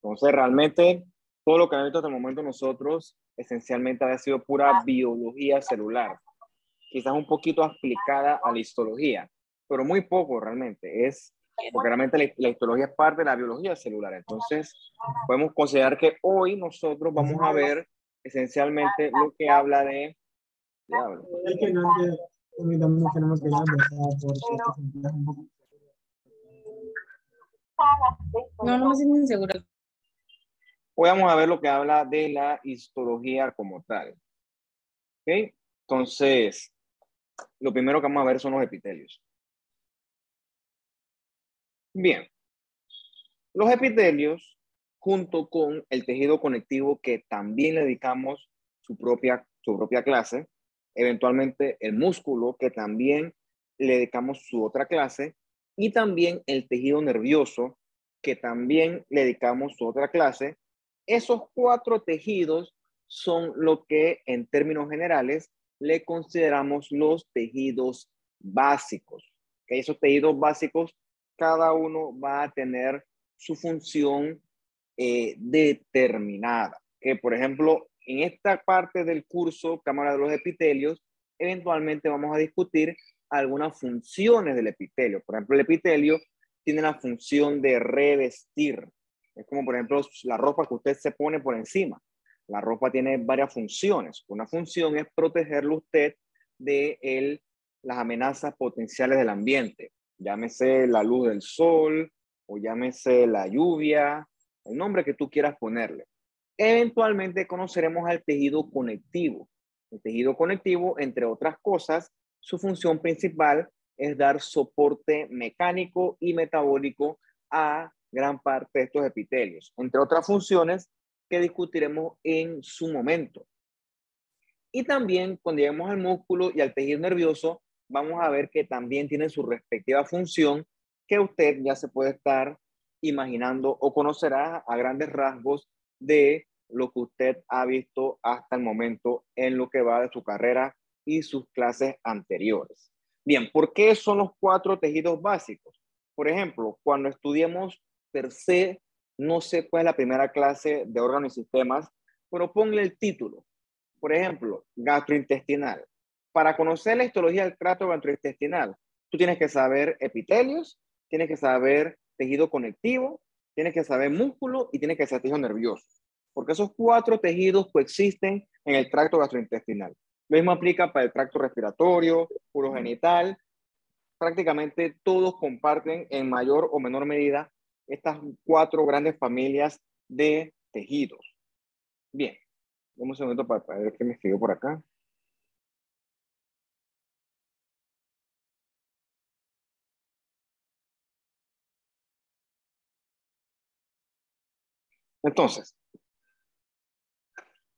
Entonces, realmente, todo lo que han visto hasta el momento nosotros, esencialmente ha sido pura biología celular. Quizás un poquito aplicada a la histología, pero muy poco realmente. Porque realmente la histología es parte de la biología celular. Entonces, podemos considerar que hoy nosotros vamos a ver esencialmente lo que habla de... Diablo. Es que no es que también tenemos que dar porque esto se empieza un poco. No, no me siento insegura. Hoy vamos a ver lo que habla de la histología como tal. ¿Ok? Entonces, lo primero que vamos a ver son los epitelios. Bien. Los epitelios, junto con el tejido conectivo que también le dedicamos su propia clase, eventualmente el músculo que también le dedicamos su otra clase, y también el tejido nervioso que también le dedicamos su otra clase. Esos 4 tejidos son lo que en términos generales le consideramos los tejidos básicos. ¿Okay? Esos tejidos básicos, cada uno va a tener su función determinada. Que por ejemplo, en esta parte del curso Cámara de los Epitelios, eventualmente vamos a discutir algunas funciones del epitelio. Por ejemplo, el epitelio tiene la función de revestir. Es como, por ejemplo, la ropa que usted se pone por encima. La ropa tiene varias funciones. Una función es protegerlo usted de las amenazas potenciales del ambiente. Llámese la luz del sol o llámese la lluvia, el nombre que tú quieras ponerle. Eventualmente conoceremos al tejido conectivo. El tejido conectivo, entre otras cosas, su función principal es dar soporte mecánico y metabólico a gran parte de estos epitelios, entre otras funciones que discutiremos en su momento. Y también cuando lleguemos al músculo y al tejido nervioso, vamos a ver que también tienen su respectiva función que usted ya se puede estar imaginando o conocerá a grandes rasgos de lo que usted ha visto hasta el momento en lo que va de su carrera y sus clases anteriores. Bien, ¿por qué son los 4 tejidos básicos? Por ejemplo, cuando estudiemos per se, no sé cuál es la primera clase de órganos y sistemas, pero ponle el título. Por ejemplo, gastrointestinal. Para conocer la histología del tracto gastrointestinal, tú tienes que saber epitelios, tienes que saber tejido conectivo, tienes que saber músculo y tienes que saber tejido nervioso. Porque esos 4 tejidos coexisten en el tracto gastrointestinal. Lo mismo aplica para el tracto respiratorio, urogenital. Prácticamente todos comparten en mayor o menor medida estas 4 grandes familias de tejidos. Bien. Un segundo para ver qué me escribió por acá. Entonces,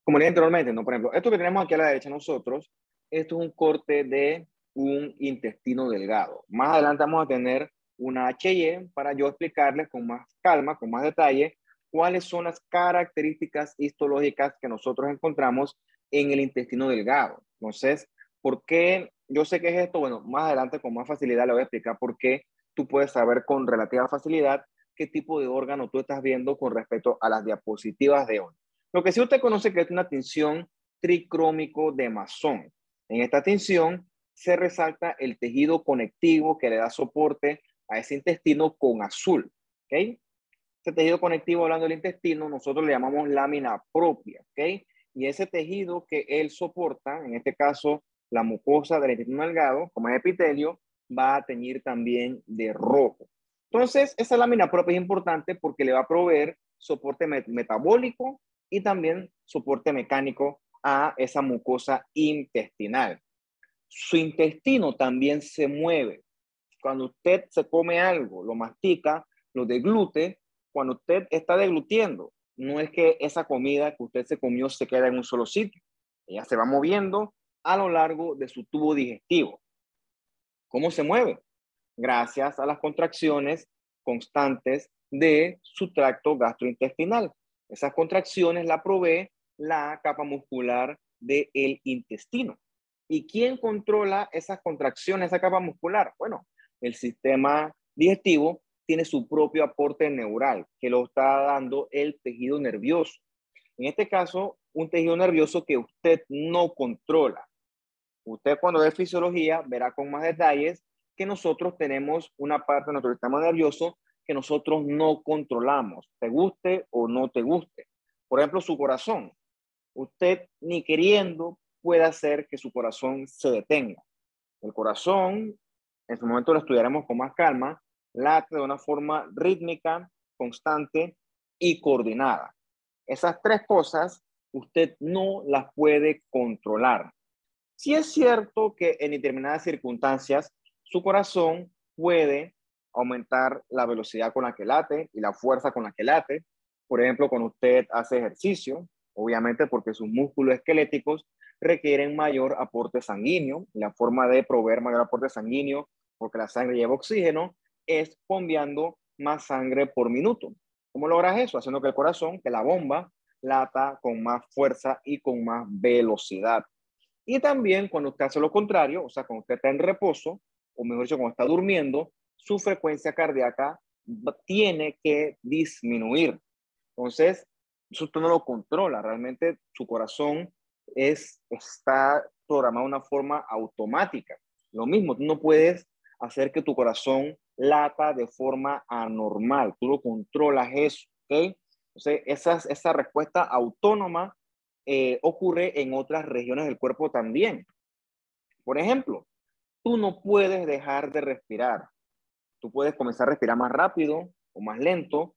como dije anteriormente, ¿no? Por ejemplo, esto que tenemos aquí a la derecha nosotros, esto es un corte de un intestino delgado. Más adelante vamos a tener una HY para yo explicarles con más calma, con más detalle, cuáles son las características histológicas que nosotros encontramos en el intestino delgado. Entonces, ¿por qué? Yo sé que es esto, bueno, más adelante con más facilidad le voy a explicar por qué tú puedes saber con relativa facilidad qué tipo de órgano tú estás viendo con respecto a las diapositivas de hoy. Lo que sí usted conoce que es una tinción tricrómico de Masson. En esta tinción se resalta el tejido conectivo que le da soporte a ese intestino con azul. ¿Okay? Este tejido conectivo, hablando del intestino, nosotros le llamamos lámina propia. ¿Okay? Y ese tejido que él soporta, en este caso la mucosa del intestino delgado, como es epitelio, va a teñir también de rojo. Entonces, esa lámina propia es importante porque le va a proveer soporte metabólico y también soporte mecánico a esa mucosa intestinal. Su intestino también se mueve. Cuando usted se come algo, lo mastica, lo deglute, cuando usted está deglutiendo, no es que esa comida que usted se comió se queda en un solo sitio. Ella se va moviendo a lo largo de su tubo digestivo. ¿Cómo se mueve? Gracias a las contracciones constantes de su tracto gastrointestinal. Esas contracciones la provee la capa muscular del intestino. ¿Y quién controla esas contracciones, esa capa muscular? Bueno, el sistema digestivo tiene su propio aporte neural que lo está dando el tejido nervioso. En este caso, un tejido nervioso que usted no controla. Usted cuando ve fisiología verá con más detalles que nosotros tenemos una parte de nuestro sistema nervioso que nosotros no controlamos, te guste o no te guste. Por ejemplo, su corazón. Usted ni queriendo puede hacer que su corazón se detenga. El corazón, en su momento lo estudiaremos con más calma, late de una forma rítmica, constante y coordinada. Esas tres cosas usted no las puede controlar. Sí es cierto que en determinadas circunstancias su corazón puede aumentar la velocidad con la que late y la fuerza con la que late. Por ejemplo, cuando usted hace ejercicio, obviamente porque sus músculos esqueléticos requieren mayor aporte sanguíneo. La forma de proveer mayor aporte sanguíneo, porque la sangre lleva oxígeno, es bombeando más sangre por minuto. ¿Cómo logras eso? Haciendo que el corazón, que la bomba, lata con más fuerza y con más velocidad. Y también cuando usted hace lo contrario, o sea, cuando usted está en reposo, o mejor dicho, cuando está durmiendo, su frecuencia cardíaca tiene que disminuir. Entonces, eso usted no lo controla. Realmente su corazón está programado de una forma automática. Lo mismo, tú no puedes hacer que tu corazón lata de forma anormal. Tú lo controlas eso, ¿ok? Entonces, esa respuesta autónoma ocurre en otras regiones del cuerpo también. Por ejemplo, tú no puedes dejar de respirar. Tú puedes comenzar a respirar más rápido o más lento,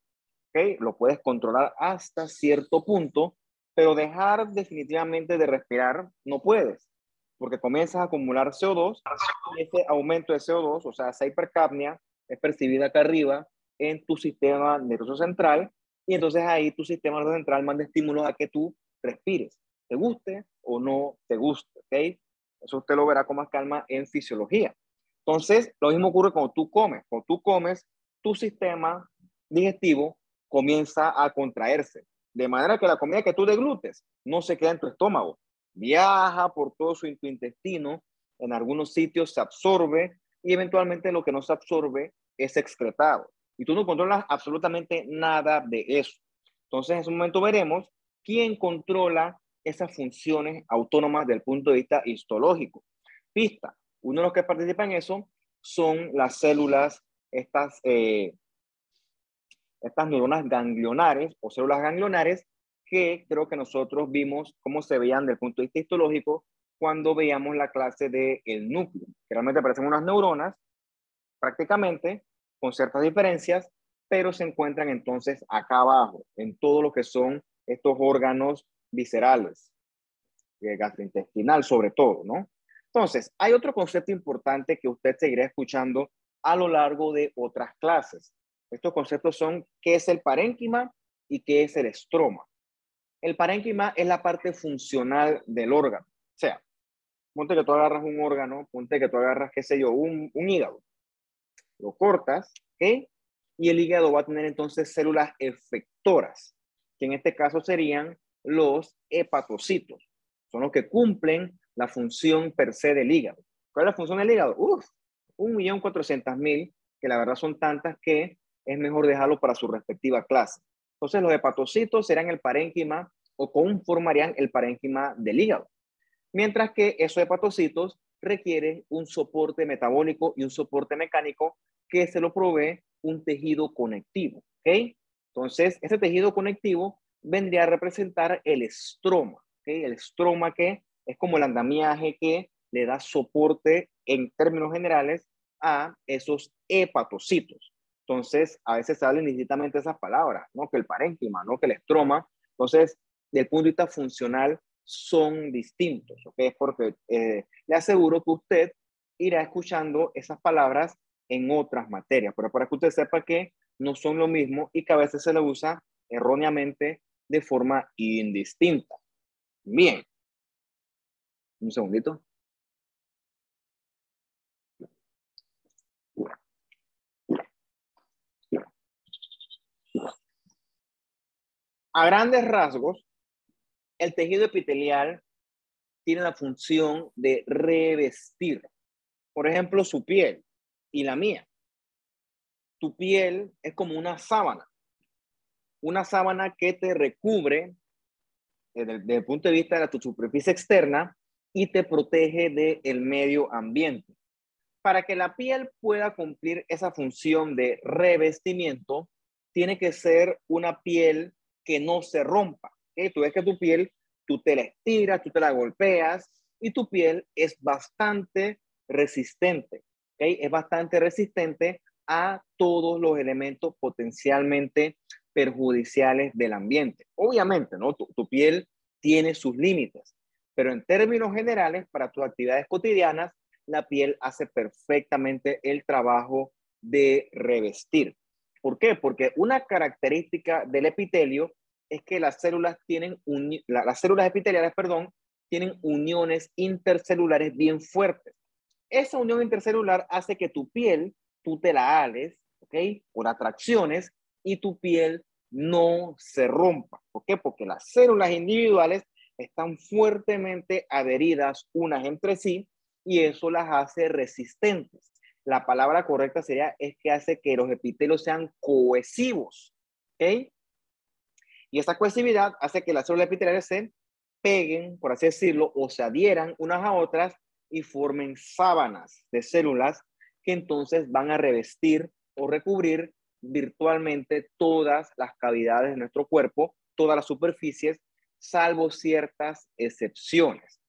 ¿ok? Lo puedes controlar hasta cierto punto, pero dejar definitivamente de respirar no puedes, porque comienzas a acumular CO2 y ese aumento de CO2, o sea, esa hipercapnia, es percibida acá arriba en tu sistema nervioso central y entonces ahí tu sistema nervioso central manda estímulos a que tú respires, te guste o no te guste, ¿ok? Eso usted lo verá con más calma en fisiología. Entonces, lo mismo ocurre cuando tú comes. Cuando tú comes, tu sistema digestivo comienza a contraerse. De manera que la comida que tú deglutes no se queda en tu estómago. Viaja por todo su intestino, en algunos sitios se absorbe y eventualmente lo que no se absorbe es excretado. Y tú no controlas absolutamente nada de eso. Entonces, en ese momento veremos quién controla esas funciones autónomas desde el punto de vista histológico. Pista, uno de los que participa en eso son las células, estas neuronas ganglionares o células ganglionares que creo que nosotros vimos cómo se veían desde el punto de vista histológico cuando veíamos la clase del núcleo, que realmente parecen unas neuronas prácticamente con ciertas diferencias, pero se encuentran entonces acá abajo, en todo lo que son estos órganos viscerales, gastrointestinal sobre todo, ¿no? Entonces, hay otro concepto importante que usted seguirá escuchando a lo largo de otras clases. Estos conceptos son qué es el parénquima y qué es el estroma. El parénquima es la parte funcional del órgano. O sea, ponte que tú agarras un órgano, ponte que tú agarras, qué sé yo, un hígado. Lo cortas, ¿ok? Y el hígado va a tener entonces células efectoras, que en este caso serían los hepatocitos. Son los que cumplen la función per se del hígado. ¿Cuál es la función del hígado? 1.400.000, que la verdad son tantas que es mejor dejarlo para su respectiva clase. Entonces los hepatocitos serán el parénquima o conformarían el parénquima del hígado. Mientras que esos hepatocitos requieren un soporte metabólico y un soporte mecánico que se lo provee un tejido conectivo, ¿ok? Entonces, ese tejido conectivo vendría a representar el estroma, ¿ok? El estroma que es como el andamiaje que le da soporte en términos generales a esos hepatocitos. Entonces, a veces se hablan indistintamente esas palabras, ¿no? Que el parénquima, ¿no? Que el estroma. Entonces, del punto de vista funcional, son distintos, ¿ok? Porque le aseguro que usted irá escuchando esas palabras en otras materias, pero para que usted sepa que no son lo mismo y que a veces se le usa erróneamente de forma indistinta. Bien, un segundito. A grandes rasgos, el tejido epitelial tiene la función de revestir, por ejemplo, su piel y la mía. tu piel es como una sábana que te recubre desde el punto de vista de tu superficie externa y te protege del medio ambiente. Para que la piel pueda cumplir esa función de revestimiento, tiene que ser una piel que no se rompa. ¿Okay? Tú ves que tu piel, tú te la estiras, tú te la golpeas y tu piel es bastante resistente. ¿Okay? Es bastante resistente a todos los elementos potencialmente perjudiciales del ambiente. Obviamente, ¿no? Tu piel tiene sus límites, pero en términos generales, para tus actividades cotidianas, la piel hace perfectamente el trabajo de revestir. ¿Por qué? Porque una característica del epitelio es que las células epiteliales, tienen uniones intercelulares bien fuertes. Esa unión intercelular hace que tu piel, tú te la ales, ¿ok? Por atracciones y tu piel no se rompa. ¿Por qué? Porque las células individuales están fuertemente adheridas unas entre sí y eso las hace resistentes. La palabra correcta es que hace que los epitelios sean cohesivos, ¿ok? Y esa cohesividad hace que las células epiteliales se peguen, por así decirlo, o se adhieran unas a otras y formen sábanas de células que entonces van a revestir o recubrir virtualmente todas las cavidades de nuestro cuerpo, todas las superficies, salvo ciertas excepciones.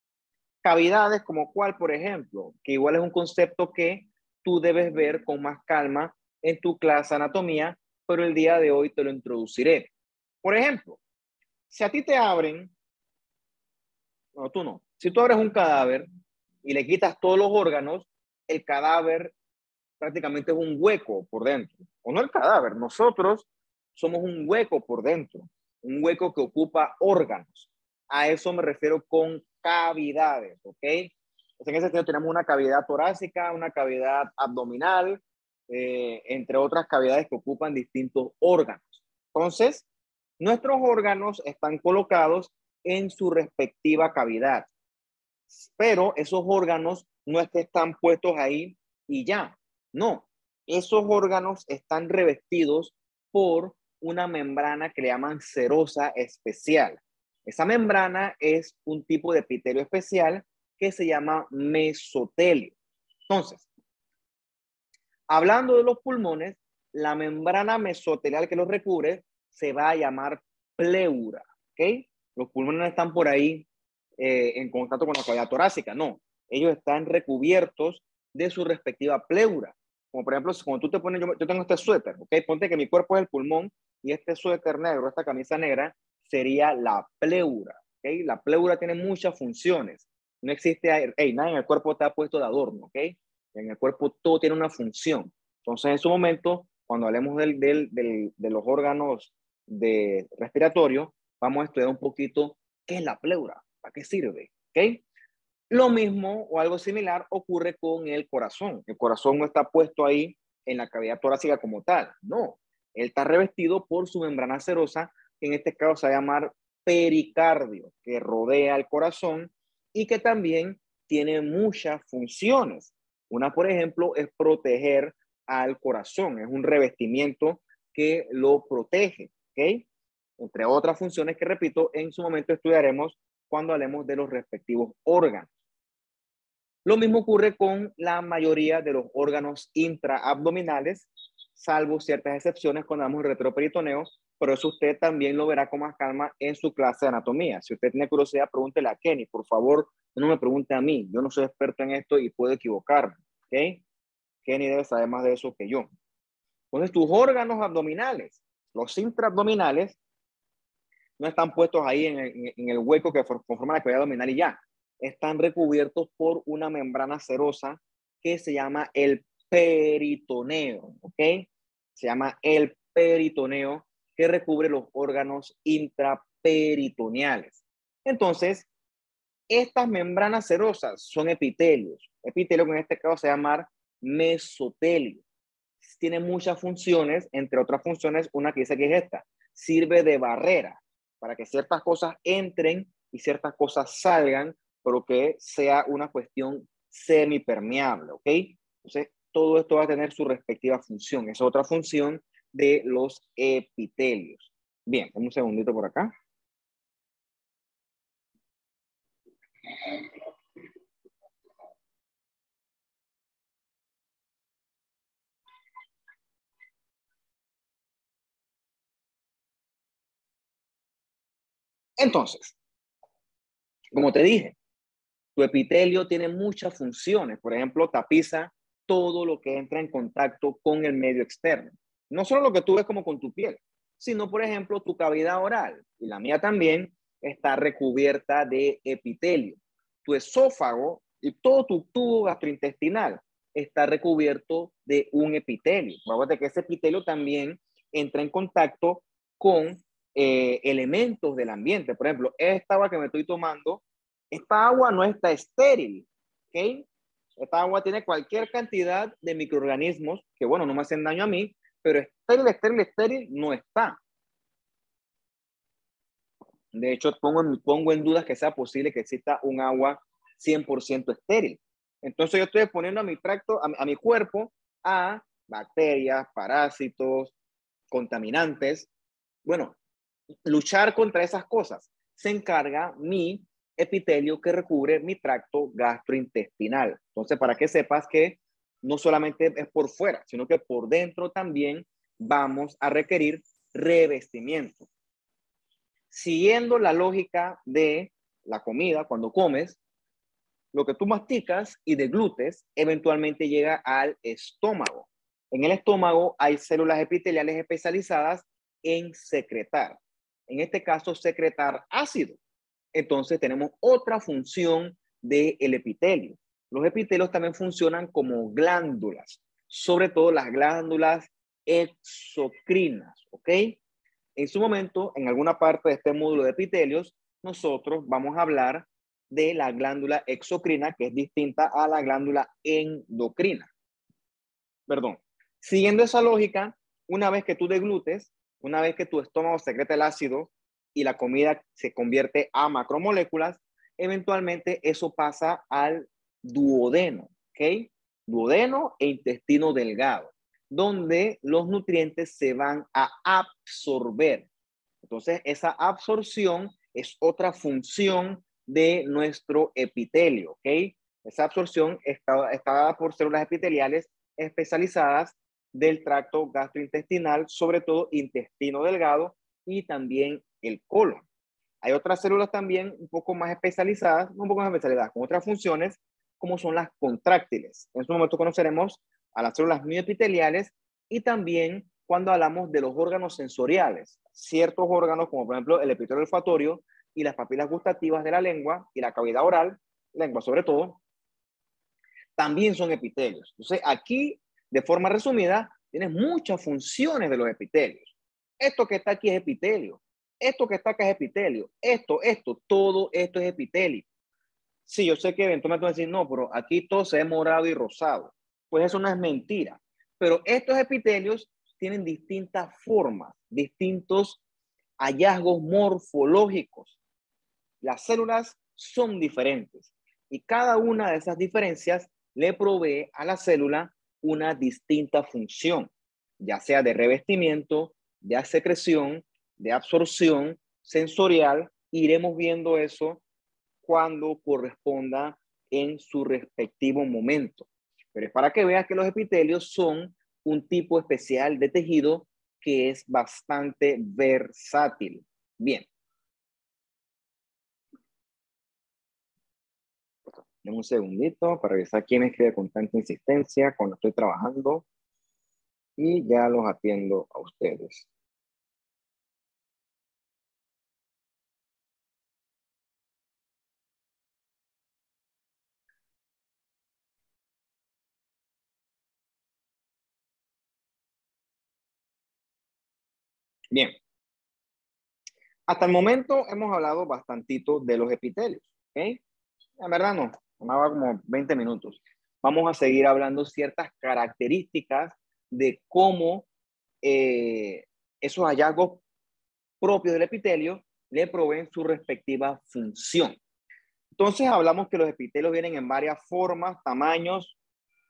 Cavidades como cuál, por ejemplo, que igual es un concepto que tú debes ver con más calma en tu clase de anatomía, pero el día de hoy te lo introduciré. Por ejemplo, si a ti te abren, no, tú no, si tú abres un cadáver y le quitas todos los órganos, el cadáver prácticamente es un hueco por dentro. O no el cadáver, nosotros somos un hueco por dentro, un hueco que ocupa órganos. A eso me refiero con cavidades, ¿ok? Pues en ese sentido tenemos una cavidad torácica, una cavidad abdominal, entre otras cavidades que ocupan distintos órganos. Entonces, nuestros órganos están colocados en su respectiva cavidad, pero esos órganos no es que están puestos ahí y ya. No, esos órganos están revestidos por una membrana que le llaman serosa especial. Esa membrana es un tipo de epitelio especial que se llama mesotelio. Entonces, hablando de los pulmones, la membrana mesotelial que los recubre se va a llamar pleura. ¿Ok? Los pulmones no están por ahí en contacto con la cavidad torácica, no. Ellos están recubiertos de su respectiva pleura. Como por ejemplo, cuando tú te pones, yo tengo este suéter, ¿ok? Ponte que mi cuerpo es el pulmón y este suéter negro, esta camisa negra, sería la pleura, ¿ok? La pleura tiene muchas funciones. No existe, nada en el cuerpo está puesto de adorno, ¿ok? En el cuerpo todo tiene una función. Entonces, en su momento, cuando hablemos de los órganos respiratorios, vamos a estudiar un poquito qué es la pleura, para qué sirve, ¿ok? Lo mismo o algo similar ocurre con el corazón. El corazón no está puesto ahí en la cavidad torácica como tal, no. Él está revestido por su membrana serosa, que en este caso se va a llamar pericardio, que rodea el corazón y que también tiene muchas funciones. Una, por ejemplo, es proteger al corazón. Es un revestimiento que lo protege, ¿ok? Entre otras funciones que, repito, en su momento estudiaremos cuando hablemos de los respectivos órganos. Lo mismo ocurre con la mayoría de los órganos intraabdominales, salvo ciertas excepciones cuando hablamos de retroperitoneo, pero eso usted también lo verá con más calma en su clase de anatomía. Si usted tiene curiosidad, pregúntele a Kenny, por favor, no me pregunte a mí, yo no soy experto en esto y puedo equivocarme, ¿ok? Kenny debe saber más de eso que yo. Entonces, tus órganos abdominales, los intraabdominales, no están puestos ahí en el hueco que conforma la cavidad abdominal y ya. Están recubiertos por una membrana serosa que se llama el peritoneo, ¿ok? Se llama el peritoneo que recubre los órganos intraperitoneales. Entonces, estas membranas serosas son epitelios. Epitelio que en este caso se llama mesotelio. Tiene muchas funciones, entre otras funciones, una que dice que es esta. Sirve de barrera para que ciertas cosas entren y ciertas cosas salgan, pero que sea una cuestión semipermeable, ¿ok? Entonces, todo esto va a tener su respectiva función. Es otra función de los epitelios. Bien, un segundito por acá. Entonces, como te dije, tu epitelio tiene muchas funciones. Por ejemplo, tapiza todo lo que entra en contacto con el medio externo. No solo lo que tú ves como con tu piel, sino, por ejemplo, tu cavidad oral, y la mía también, está recubierta de epitelio. Tu esófago y todo tu tubo gastrointestinal está recubierto de un epitelio. Acuérdate que ese epitelio también entra en contacto con elementos del ambiente. Por ejemplo, esta agua que me estoy tomando, esta agua no está estéril, ¿ok? Esta agua tiene cualquier cantidad de microorganismos que, bueno, no me hacen daño a mí, pero estéril no está. De hecho, pongo en duda que sea posible que exista un agua 100% estéril. Entonces yo estoy exponiendo a mi tracto, a mi cuerpo, a bacterias, parásitos, contaminantes. Bueno, luchar contra esas cosas se encarga mi epitelio que recubre mi tracto gastrointestinal. Entonces, para que sepas que no solamente es por fuera, sino que por dentro también vamos a requerir revestimiento. Siguiendo la lógica de la comida, cuando comes, lo que tú masticas y deglutes eventualmente llega al estómago. En el estómago hay células epiteliales especializadas en secretar. En este caso, secretar ácido. Entonces tenemos otra función del epitelio. Los epitelios también funcionan como glándulas, sobre todo las glándulas exocrinas, ¿ok? En su momento, en alguna parte de este módulo de epitelios, nosotros vamos a hablar de la glándula exocrina, que es distinta a la glándula endocrina. Perdón. Siguiendo esa lógica, una vez que tú deglutes, una vez que tu estómago secreta el ácido y la comida se convierte a macromoléculas, eventualmente eso pasa al duodeno, ¿ok? Duodeno e intestino delgado, donde los nutrientes se van a absorber. Entonces, esa absorción es otra función de nuestro epitelio, ¿ok? Esa absorción está dada por células epiteliales especializadas del tracto gastrointestinal, sobre todo intestino delgado y también el colon. Hay otras células también un poco más especializadas, con otras funciones, como son las contráctiles. En su momento conoceremos a las células mioepiteliales y también cuando hablamos de los órganos sensoriales, ciertos órganos como por ejemplo el epitelio olfatorio y las papilas gustativas de la lengua y la cavidad oral, lengua sobre todo, también son epitelios. Entonces aquí, de forma resumida, tienes muchas funciones de los epitelios. Esto que está aquí es epitelio. Esto que está acá es epitelio. Todo esto es epitelio. Sí, yo sé que eventualmente van a decir, no, pero aquí todo se ve morado y rosado. Pues eso no es mentira. Pero estos epitelios tienen distintas formas, distintos hallazgos morfológicos. Las células son diferentes y cada una de esas diferencias le provee a la célula una distinta función, ya sea de revestimiento, de secreción, de absorción, sensorial. Iremos viendo eso cuando corresponda en su respectivo momento. Pero es para que veas que los epitelios son un tipo especial de tejido que es bastante versátil. Bien. Dame un segundito para revisar quién escribe con tanta insistencia cuando estoy trabajando y ya los atiendo a ustedes. Bien. Hasta el momento hemos hablado bastantito de los epitelios, ¿ok? En verdad no, tomaba como 20 minutos. Vamos a seguir hablando ciertas características de cómo esos hallazgos propios del epitelio le proveen su respectiva función. Entonces hablamos que los epitelios vienen en varias formas, tamaños,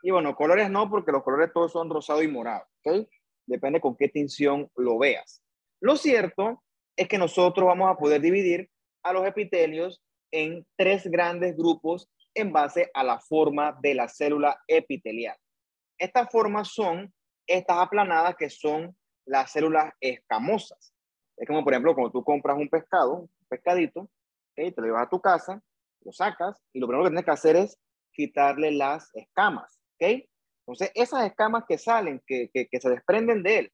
Y bueno, colores no, porque los colores todos son rosado y morado, ¿ok? Depende con qué tinción lo veas. Lo cierto es que nosotros vamos a poder dividir a los epitelios en 3 grandes grupos en base a la forma de la célula epitelial. Estas formas son estas aplanadas, que son las células escamosas. Es como, por ejemplo, cuando tú compras un pescado, un pescadito, ¿okay? Te lo llevas a tu casa, lo sacas y lo primero que tienes que hacer es quitarle las escamas, ¿ok? Entonces, esas escamas que salen, que se desprenden de él,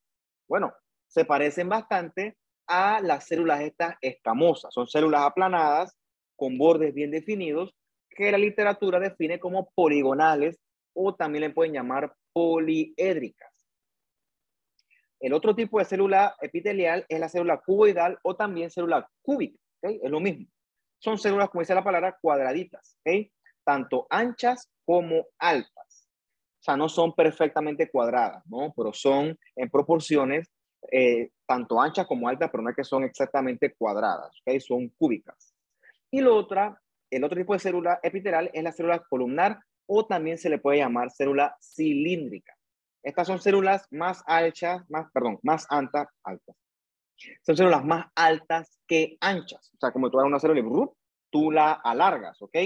bueno, se parecen bastante a las células estas escamosas. Son células aplanadas con bordes bien definidos que la literatura define como poligonales, o también le pueden llamar poliédricas. El otro tipo de célula epitelial es la célula cuboidal o también célula cúbica, ¿okay? Es lo mismo. Son células, como dice la palabra, cuadraditas, ¿okay? Tanto anchas como altas. O sea, no son perfectamente cuadradas, ¿no? Pero son en proporciones tanto anchas como altas, pero no es que son exactamente cuadradas, ¿okay? Son cúbicas. Y el otro tipo de célula epitelial es la célula columnar, o también se le puede llamar célula cilíndrica. Estas son células más anchas, altas. Son células más altas que anchas. O sea, como tú das una célula y tú la alargas, ¿ok?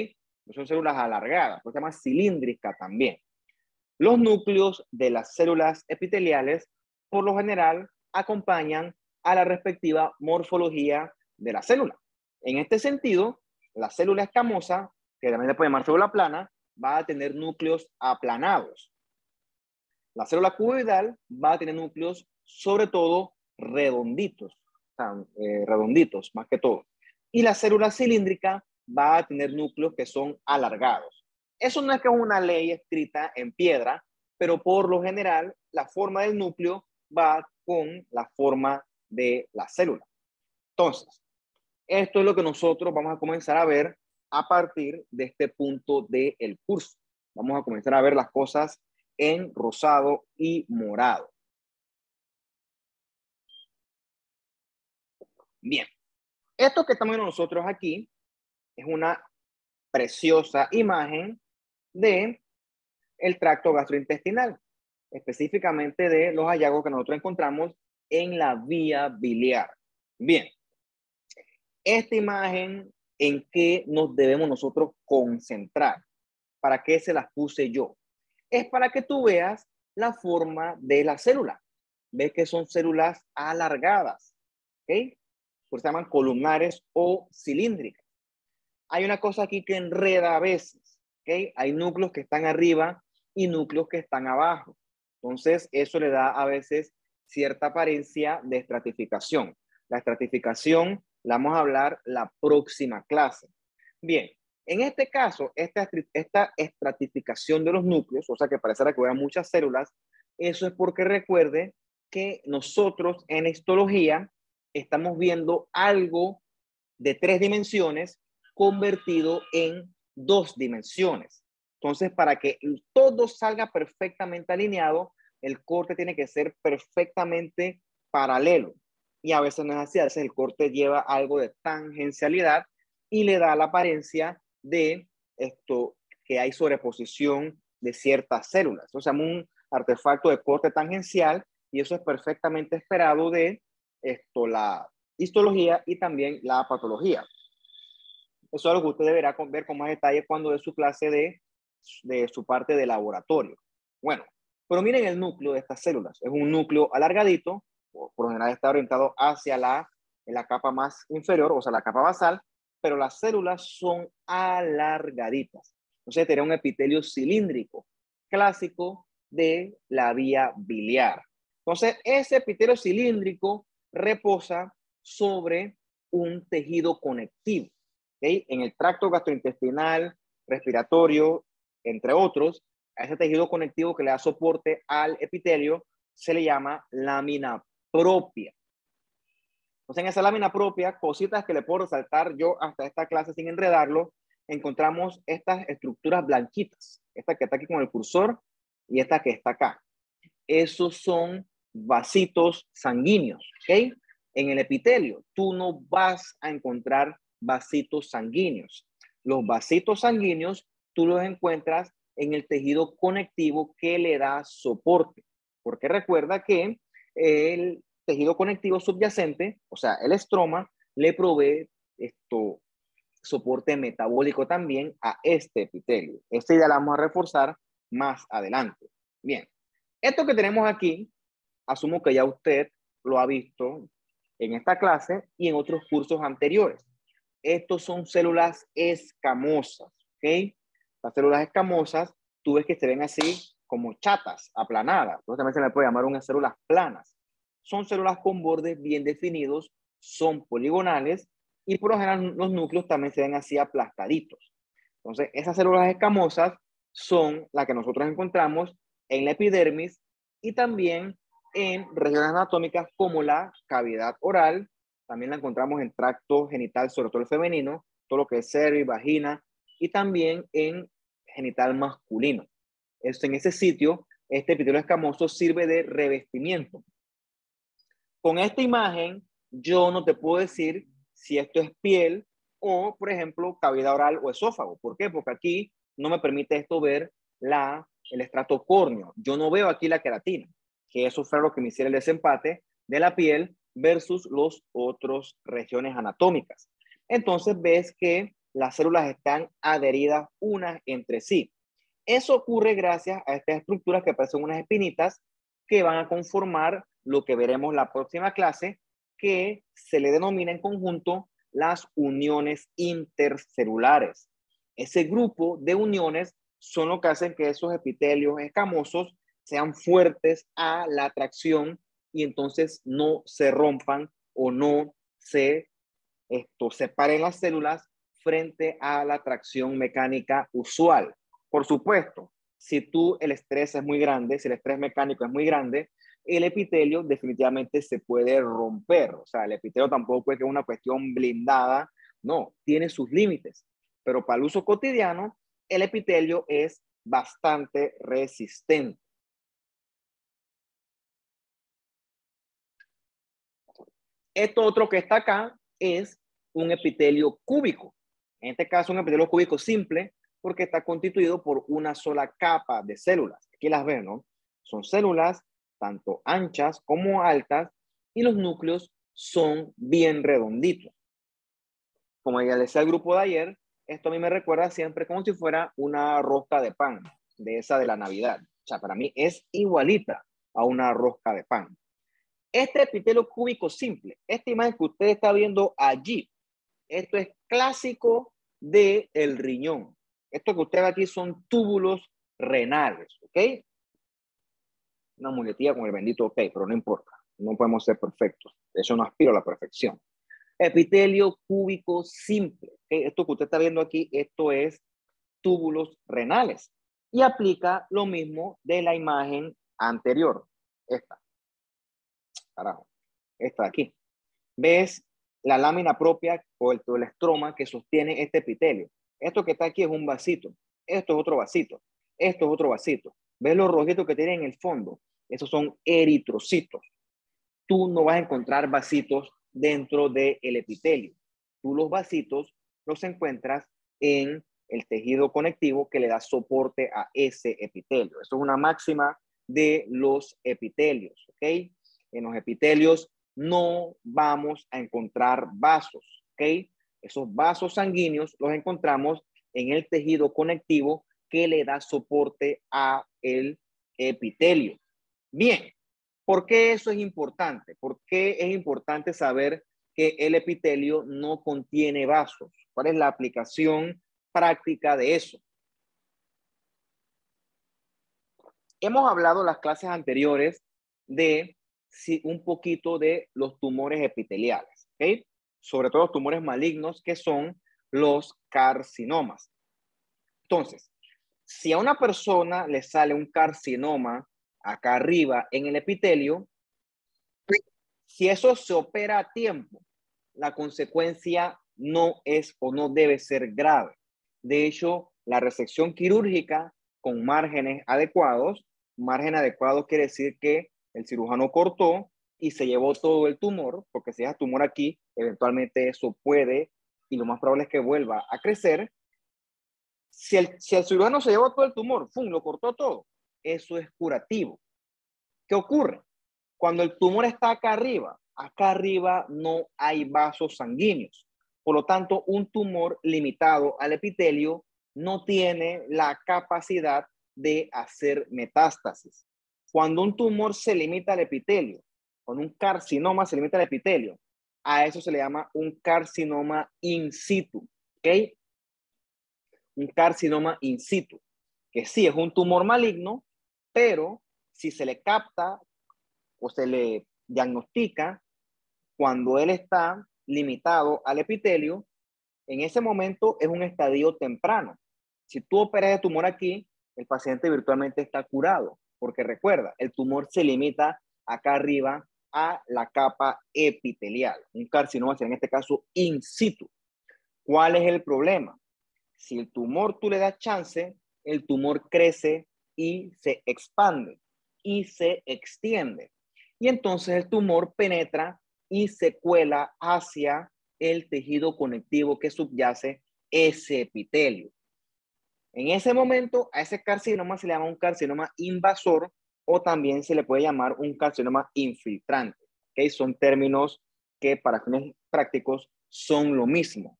Son células alargadas, porque se llama cilíndrica también. Los núcleos de las células epiteliales, por lo general, acompañan a la respectiva morfología de la célula. En este sentido, la célula escamosa, que también se puede llamar célula plana, va a tener núcleos aplanados. La célula cuboidal va a tener núcleos, sobre todo, redonditos, redonditos más que todo. Y la célula cilíndrica va a tener núcleos que son alargados. Eso no es que es una ley escrita en piedra, pero por lo general la forma del núcleo va con la forma de la célula. Entonces, esto es lo que nosotros vamos a comenzar a ver a partir de este punto del curso. Vamos a comenzar a ver las cosas en rosado y morado. Bien, esto que estamos viendo nosotros aquí es una preciosa imagen de el tracto gastrointestinal, específicamente de los hallazgos que nosotros encontramos en la vía biliar. Bien, esta imagen, ¿en qué nos debemos nosotros concentrar? ¿Para qué se las puse yo? Es para que tú veas la forma de la célula. Ves que son células alargadas, ¿ok? Por eso se llaman columnares o cilíndricas. Hay una cosa aquí que enreda a veces, ¿ok? Hay núcleos que están arriba y núcleos que están abajo. Entonces, eso le da a veces cierta apariencia de estratificación. La estratificación la vamos a hablar la próxima clase. Bien, en este caso, esta estratificación de los núcleos, o sea que parecerá que hubiera muchas células, eso es porque recuerde que nosotros en histología estamos viendo algo de 3 dimensiones convertido en 2 dimensiones. Entonces, para que todo salga perfectamente alineado, el corte tiene que ser perfectamente paralelo. Y a veces no es así, a veces el corte lleva algo de tangencialidad y le da la apariencia de esto, que hay sobreposición de ciertas células. Eso se llama un artefacto de corte tangencial, y eso es perfectamente esperado de la histología y también la patología. Eso es algo que usted deberá ver con más detalle cuando dé su clase de su parte de laboratorio. Bueno, pero miren el núcleo de estas células. Es un núcleo alargadito, por lo general está orientado hacia la capa más inferior, o sea, la capa basal, pero las células son alargaditas. Entonces, tenemos un epitelio cilíndrico, clásico de la vía biliar. Entonces, ese epitelio cilíndrico reposa sobre un tejido conectivo, ¿okay? En el tracto gastrointestinal, respiratorio, entre otros, a ese tejido conectivo que le da soporte al epitelio se le llama lámina propia. Entonces, en esa lámina propia, cositas que le puedo resaltar yo hasta esta clase sin enredarlo, encontramos estas estructuras blanquitas, esta que está aquí con el cursor y esta que está acá. Esos son vasitos sanguíneos, ¿ok? En el epitelio, tú no vas a encontrar vasitos sanguíneos. Los vasitos sanguíneos, tú los encuentras en el tejido conectivo que le da soporte. Porque recuerda que el tejido conectivo subyacente, o sea, el estroma, le provee soporte metabólico también a este epitelio. Esta idea la vamos a reforzar más adelante. Bien, esto que tenemos aquí, asumo que ya usted lo ha visto en esta clase y en otros cursos anteriores. Estos son células escamosas, ¿ok? Las células escamosas, tú ves que se ven así como chatas, aplanadas. Entonces también se le puede llamar unas células planas. Son células con bordes bien definidos, son poligonales y por lo general los núcleos también se ven así aplastaditos. Entonces, esas células escamosas son las que nosotros encontramos en la epidermis y también en regiones anatómicas como la cavidad oral. También la encontramos en tracto genital, sobre todo el femenino, todo lo que es cervix, vagina, y también en genital masculino. En ese sitio, este epitelio escamoso sirve de revestimiento. Con esta imagen, yo no te puedo decir si esto es piel o, por ejemplo, cavidad oral o esófago. ¿Por qué? Porque aquí no me permite esto ver el estrato córneo. Yo no veo aquí la queratina, que eso fue lo que me hiciera el desempate de la piel versus los otros regiones anatómicas. Entonces ves que las células están adheridas unas entre sí. Eso ocurre gracias a estas estructuras que parecen unas espinitas que van a conformar lo que veremos la próxima clase, que se le denomina en conjunto las uniones intercelulares. Ese grupo de uniones son lo que hacen que esos epitelios escamosos sean fuertes a la atracción y entonces no se rompan o no se separen las células frente a la atracción mecánica usual. Por supuesto, si el estrés es muy grande, si el estrés mecánico es muy grande, el epitelio definitivamente se puede romper. O sea, el epitelio tampoco es que es una cuestión blindada, no, tiene sus límites. Pero para el uso cotidiano, el epitelio es bastante resistente. Esto otro que está acá es un epitelio cúbico. En este caso, un epitelio cúbico simple porque está constituido por una sola capa de células. Aquí las ven, ¿no? Son células tanto anchas como altas y los núcleos son bien redonditos. Como ya decía el grupo de ayer, esto a mí me recuerda siempre como si fuera una rosca de pan, de esa de la Navidad. O sea, para mí es igualita a una rosca de pan. Este epitelio cúbico simple, esta imagen que usted está viendo allí, esto es clásico del riñón. Esto que usted ve aquí son túbulos renales, ¿ok? Una muletilla con el bendito ok, pero no importa. No podemos ser perfectos. Eso no aspiro a la perfección. Epitelio cúbico simple. ¿Okay? Esto que usted está viendo aquí, esto es túbulos renales. Y aplica lo mismo de la imagen anterior. Esta. Carajo. Esta de aquí. ¿Ves la lámina propia o el estroma que sostiene este epitelio? Esto que está aquí es un vasito. Esto es otro vasito. Esto es otro vasito. ¿Ves los rojitos que tiene en el fondo? Esos son eritrocitos. Tú no vas a encontrar vasitos dentro del epitelio. Tú los vasitos los encuentras en el tejido conectivo que le da soporte a ese epitelio. Eso es una máxima de los epitelios, ¿ok? En los epitelios no vamos a encontrar vasos, ¿ok? Esos vasos sanguíneos los encontramos en el tejido conectivo que le da soporte a el epitelio. Bien, ¿por qué eso es importante? ¿Por qué es importante saber que el epitelio no contiene vasos? ¿Cuál es la aplicación práctica de eso? Hemos hablado en las clases anteriores de un poquito de los tumores epiteliales, ¿ok? Sobre todo los tumores malignos que son los carcinomas. Entonces, si a una persona le sale un carcinoma acá arriba en el epitelio, si eso se opera a tiempo, la consecuencia no es o no debe ser grave. De hecho, la resección quirúrgica con márgenes adecuados quiere decir que el cirujano cortó y se llevó todo el tumor, porque si es tumor aquí, eventualmente eso puede, y lo más probable es que vuelva a crecer. Si el cirujano se llevó todo el tumor, ¡fum!, lo cortó todo, eso es curativo. ¿Qué ocurre? Cuando el tumor está acá arriba no hay vasos sanguíneos. Por lo tanto, un tumor limitado al epitelio no tiene la capacidad de hacer metástasis. Cuando un tumor se limita al epitelio, cuando un carcinoma se limita al epitelio, a eso se le llama un carcinoma in situ, ¿ok? Un carcinoma in situ, que sí es un tumor maligno, pero si se le capta o se le diagnostica cuando él está limitado al epitelio, en ese momento es un estadio temprano. Si tú operas el tumor aquí, el paciente virtualmente está curado, porque recuerda, el tumor se limita acá arriba a la capa epitelial. Un carcinoma será en este caso in situ. ¿Cuál es el problema? Si el tumor tú le das chance, el tumor crece y se expande y se extiende. Y entonces el tumor penetra y se cuela hacia el tejido conectivo que subyace ese epitelio. En ese momento, a ese carcinoma se le llama un carcinoma invasor o también se le puede llamar un carcinoma infiltrante. ¿Okay? Son términos que para fines prácticos son lo mismo.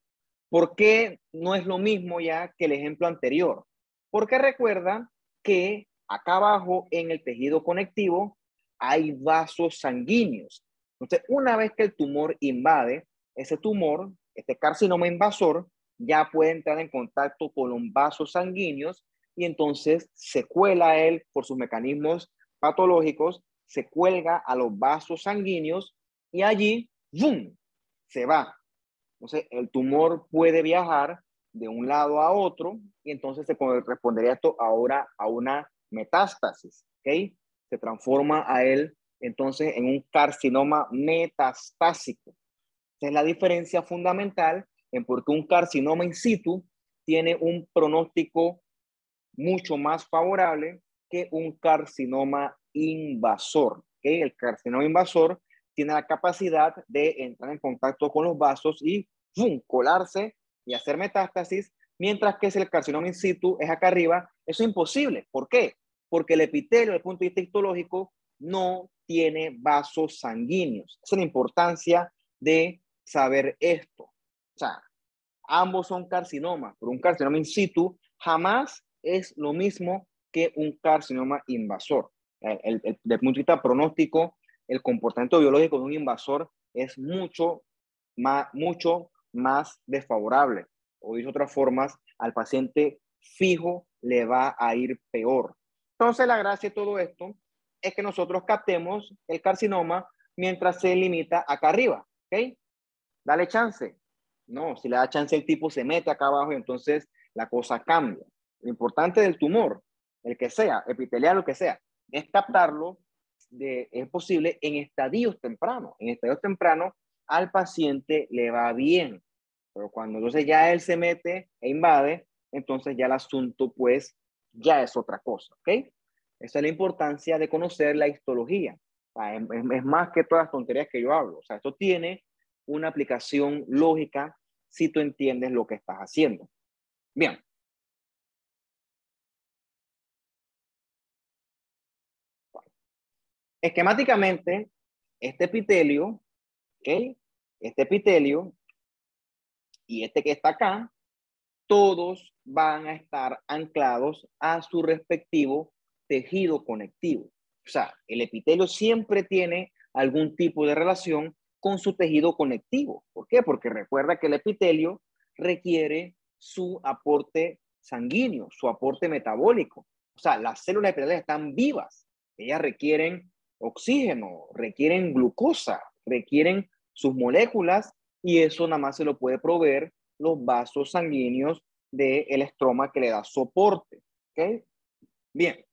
¿Por qué no es lo mismo ya que el ejemplo anterior? Porque recuerda que acá abajo en el tejido conectivo hay vasos sanguíneos. Entonces, una vez que el tumor invade, ese tumor, este carcinoma invasor, ya puede entrar en contacto con los vasos sanguíneos y entonces se cuela él por sus mecanismos patológicos, se cuelga a los vasos sanguíneos y allí, ¡boom!, se va. Entonces, el tumor puede viajar de un lado a otro y entonces se correspondería esto ahora a una metástasis, ¿ok? Se transforma a él entonces en un carcinoma metastásico. Esa es la diferencia fundamental en por qué un carcinoma in situ tiene un pronóstico mucho más favorable que un carcinoma invasor, ¿ok? El carcinoma invasor tiene la capacidad de entrar en contacto con los vasos y ¡pum!, colarse y hacer metástasis, mientras que si el carcinoma in situ es acá arriba, eso es imposible. ¿Por qué? Porque el epitelio, desde el punto de vista histológico, no tiene vasos sanguíneos. Esa es la importancia de saber esto. O sea, ambos son carcinomas, pero un carcinoma in situ jamás es lo mismo que un carcinoma invasor. Desde el punto de vista pronóstico, el comportamiento biológico de un invasor es mucho más desfavorable. O dicho de otras formas, al paciente fijo le va a ir peor. Entonces, la gracia de todo esto es que nosotros captemos el carcinoma mientras se limita acá arriba. ¿Ok? Dale chance. No, si le da chance el tipo se mete acá abajo y entonces la cosa cambia. Lo importante del tumor, el que sea, epitelial, lo que sea, es captarlo, es posible en estadios tempranos. En estadios tempranos al paciente le va bien, pero cuando entonces ya él se mete e invade, entonces ya el asunto pues ya es otra cosa, ¿ok? Esa es la importancia de conocer la histología. O sea, es más que todas las tonterías que yo hablo. O sea, esto tiene una aplicación lógica si tú entiendes lo que estás haciendo. Bien. Esquemáticamente, este epitelio, ¿ok? Este epitelio y este que está acá, todos van a estar anclados a su respectivo tejido conectivo. O sea, el epitelio siempre tiene algún tipo de relación con su tejido conectivo. ¿Por qué? Porque recuerda que el epitelio requiere su aporte sanguíneo, su aporte metabólico. O sea, las células epiteliales están vivas. Ellas requieren oxígeno, requieren glucosa, requieren sus moléculas y eso nada más se lo puede proveer los vasos sanguíneos del estroma que le da soporte. ¿Ok? Bien.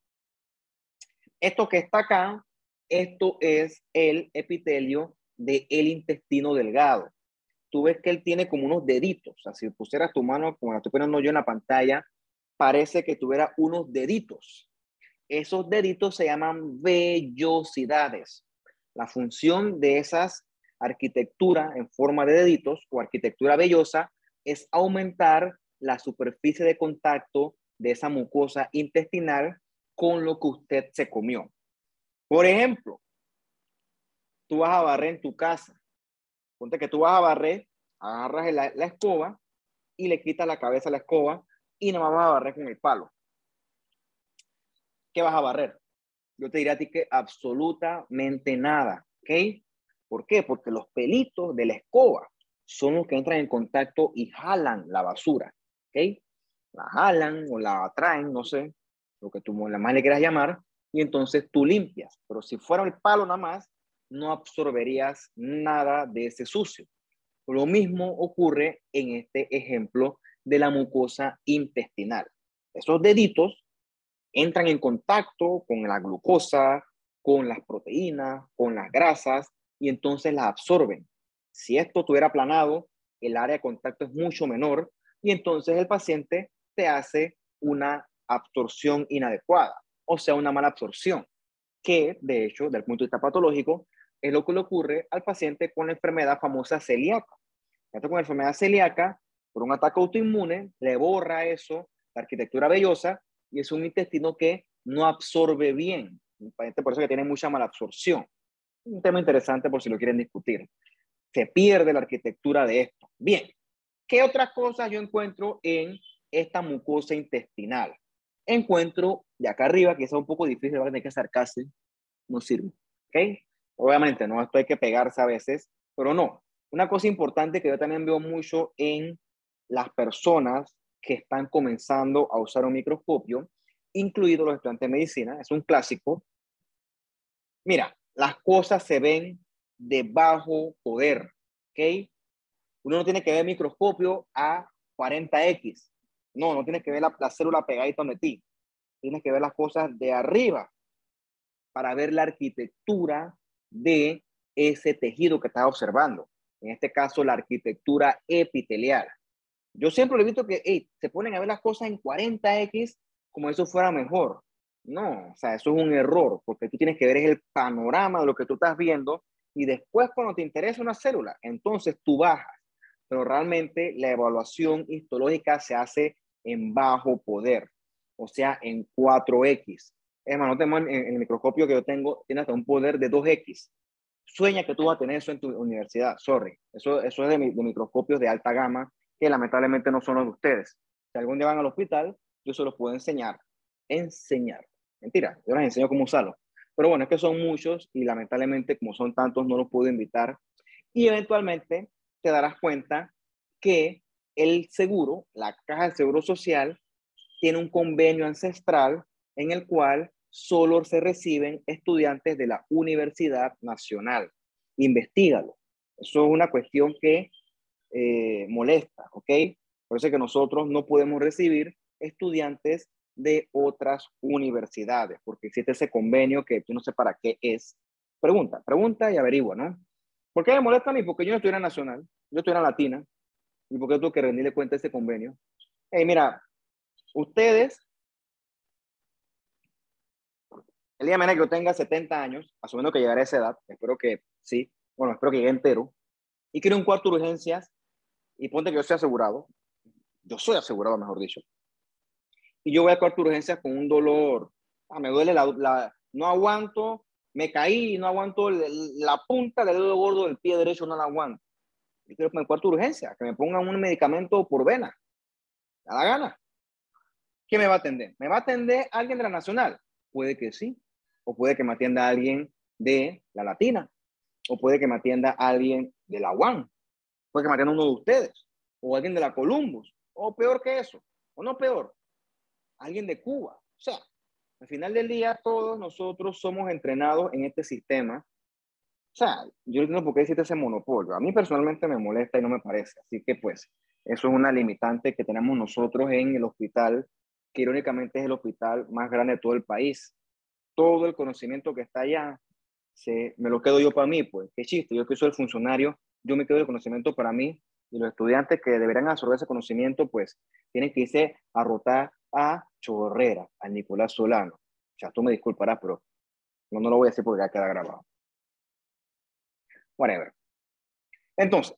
Esto que está acá, esto es el epitelio del intestino delgado. Tú ves que él tiene como unos deditos. O sea, si pusieras tu mano, como la estoy poniendo yo en la pantalla, parece que tuviera unos deditos. Esos deditos se llaman vellosidades. La función de esas arquitectura en forma de deditos o arquitectura vellosa es aumentar la superficie de contacto de esa mucosa intestinal con lo que usted se comió. Por ejemplo, tú vas a barrer en tu casa. Ponte que tú vas a barrer, agarras la escoba y le quitas la cabeza a la escoba y no vas a barrer con el palo. ¿Qué vas a barrer? Yo te diría a ti que absolutamente nada, ¿ok? ¿Por qué? Porque los pelitos de la escoba son los que entran en contacto y jalan la basura, ¿ok? La jalan o la atraen, no sé, lo que tú la más le quieras llamar, y entonces tú limpias. Pero si fuera el palo nada más, no absorberías nada de ese sucio. Lo mismo ocurre en este ejemplo de la mucosa intestinal. Esos deditos entran en contacto con la glucosa, con las proteínas, con las grasas, y entonces las absorben. Si esto estuviera aplanado, el área de contacto es mucho menor, y entonces el paciente te hace una absorción inadecuada, o sea, una mala absorción, que de hecho, desde el punto de vista patológico, es lo que le ocurre al paciente con la enfermedad famosa celíaca. Con la enfermedad celíaca, por un ataque autoinmune, le borra eso, la arquitectura vellosa, y es un intestino que no absorbe bien. Por eso que tiene mucha mala absorción. Un tema interesante por si lo quieren discutir. Se pierde la arquitectura de esto. Bien, ¿qué otras cosas yo encuentro en esta mucosa intestinal? Encuentro de acá arriba, que es un poco difícil, va a tener que acercarse, no sirve. ¿Ok? Obviamente, no, esto hay que pegarse a veces, pero no. Una cosa importante que yo también veo mucho en las personas que están comenzando a usar un microscopio, incluidos los estudiantes de medicina, es un clásico. Mira, las cosas se ven de bajo poder, ¿ok? Uno no tiene que ver el microscopio a 40x. No, no tienes que ver la célula pegadita donde ti. Tienes que ver las cosas de arriba para ver la arquitectura de ese tejido que estás observando. En este caso, la arquitectura epitelial. Yo siempre le he visto que se ponen a ver las cosas en 40x como eso fuera mejor. No, o sea, eso es un error, porque tú tienes que ver el panorama de lo que tú estás viendo y después cuando te interesa una célula, entonces tú bajas. Pero realmente la evaluación histológica se hace en bajo poder, o sea, en 4x. Es más, no tenemos en el microscopio que yo tengo, tiene hasta un poder de 2x. Sueña que tú vas a tener eso en tu universidad, sorry. Eso es de microscopios de alta gama que lamentablemente no son los de ustedes. Si algún día van al hospital, yo se los puedo enseñar. Enseñar. Mentira, yo les enseño cómo usarlo. Pero bueno, es que son muchos y lamentablemente como son tantos no los puedo invitar. Y eventualmente te darás cuenta que el seguro, la caja de seguro social, tiene un convenio ancestral en el cual solo se reciben estudiantes de la Universidad Nacional. Investígalo. Eso es una cuestión que molesta, ¿ok? Por eso es que nosotros no podemos recibir estudiantes de otras universidades, porque existe ese convenio que tú no sé para qué es. Pregunta y averigua, ¿no? ¿Por qué me molesta a mí? Porque yo no estoy en nacional, yo estoy en latina, y por qué tengo que rendirle cuenta a ese convenio. Hey, mira, ustedes, el día de mañana que yo tenga 70 años, asumiendo que llegaré a esa edad, espero que sí, bueno, espero que llegue entero, y quiero un cuarto de urgencias, y ponte que yo soy asegurado, mejor dicho, y yo voy a cuarto de urgencias con un dolor, me duele no aguanto, me caí, no aguanto la punta del dedo gordo del pie derecho, no la aguanto. Yo quiero poner cuarto de urgencia, que me pongan un medicamento por vena, a la gana. ¿Quién me va a atender? ¿Me va a atender alguien de la Nacional? Puede que sí, o puede que me atienda alguien de la Latina, o puede que me atienda alguien de la UAM, puede que me atienda uno de ustedes, o alguien de la Columbus, o peor que eso, o no peor, alguien de Cuba. O sea, al final del día todos nosotros somos entrenados en este sistema. O sea, yo no entiendo por qué existe ese monopolio. A mí personalmente me molesta y no me parece. Así que pues eso es una limitante que tenemos nosotros en el hospital, que irónicamente es el hospital más grande de todo el país. Todo el conocimiento que está allá, me lo quedo yo para mí, pues. Qué chiste, yo que soy el funcionario, yo me quedo el conocimiento para mí y los estudiantes que deberían absorber ese conocimiento, pues tienen que irse a rotar a Chorrera, a Nicolás Solano. O sea, tú me disculparás, pero no lo voy a decir porque ya queda grabado. Whatever. Entonces,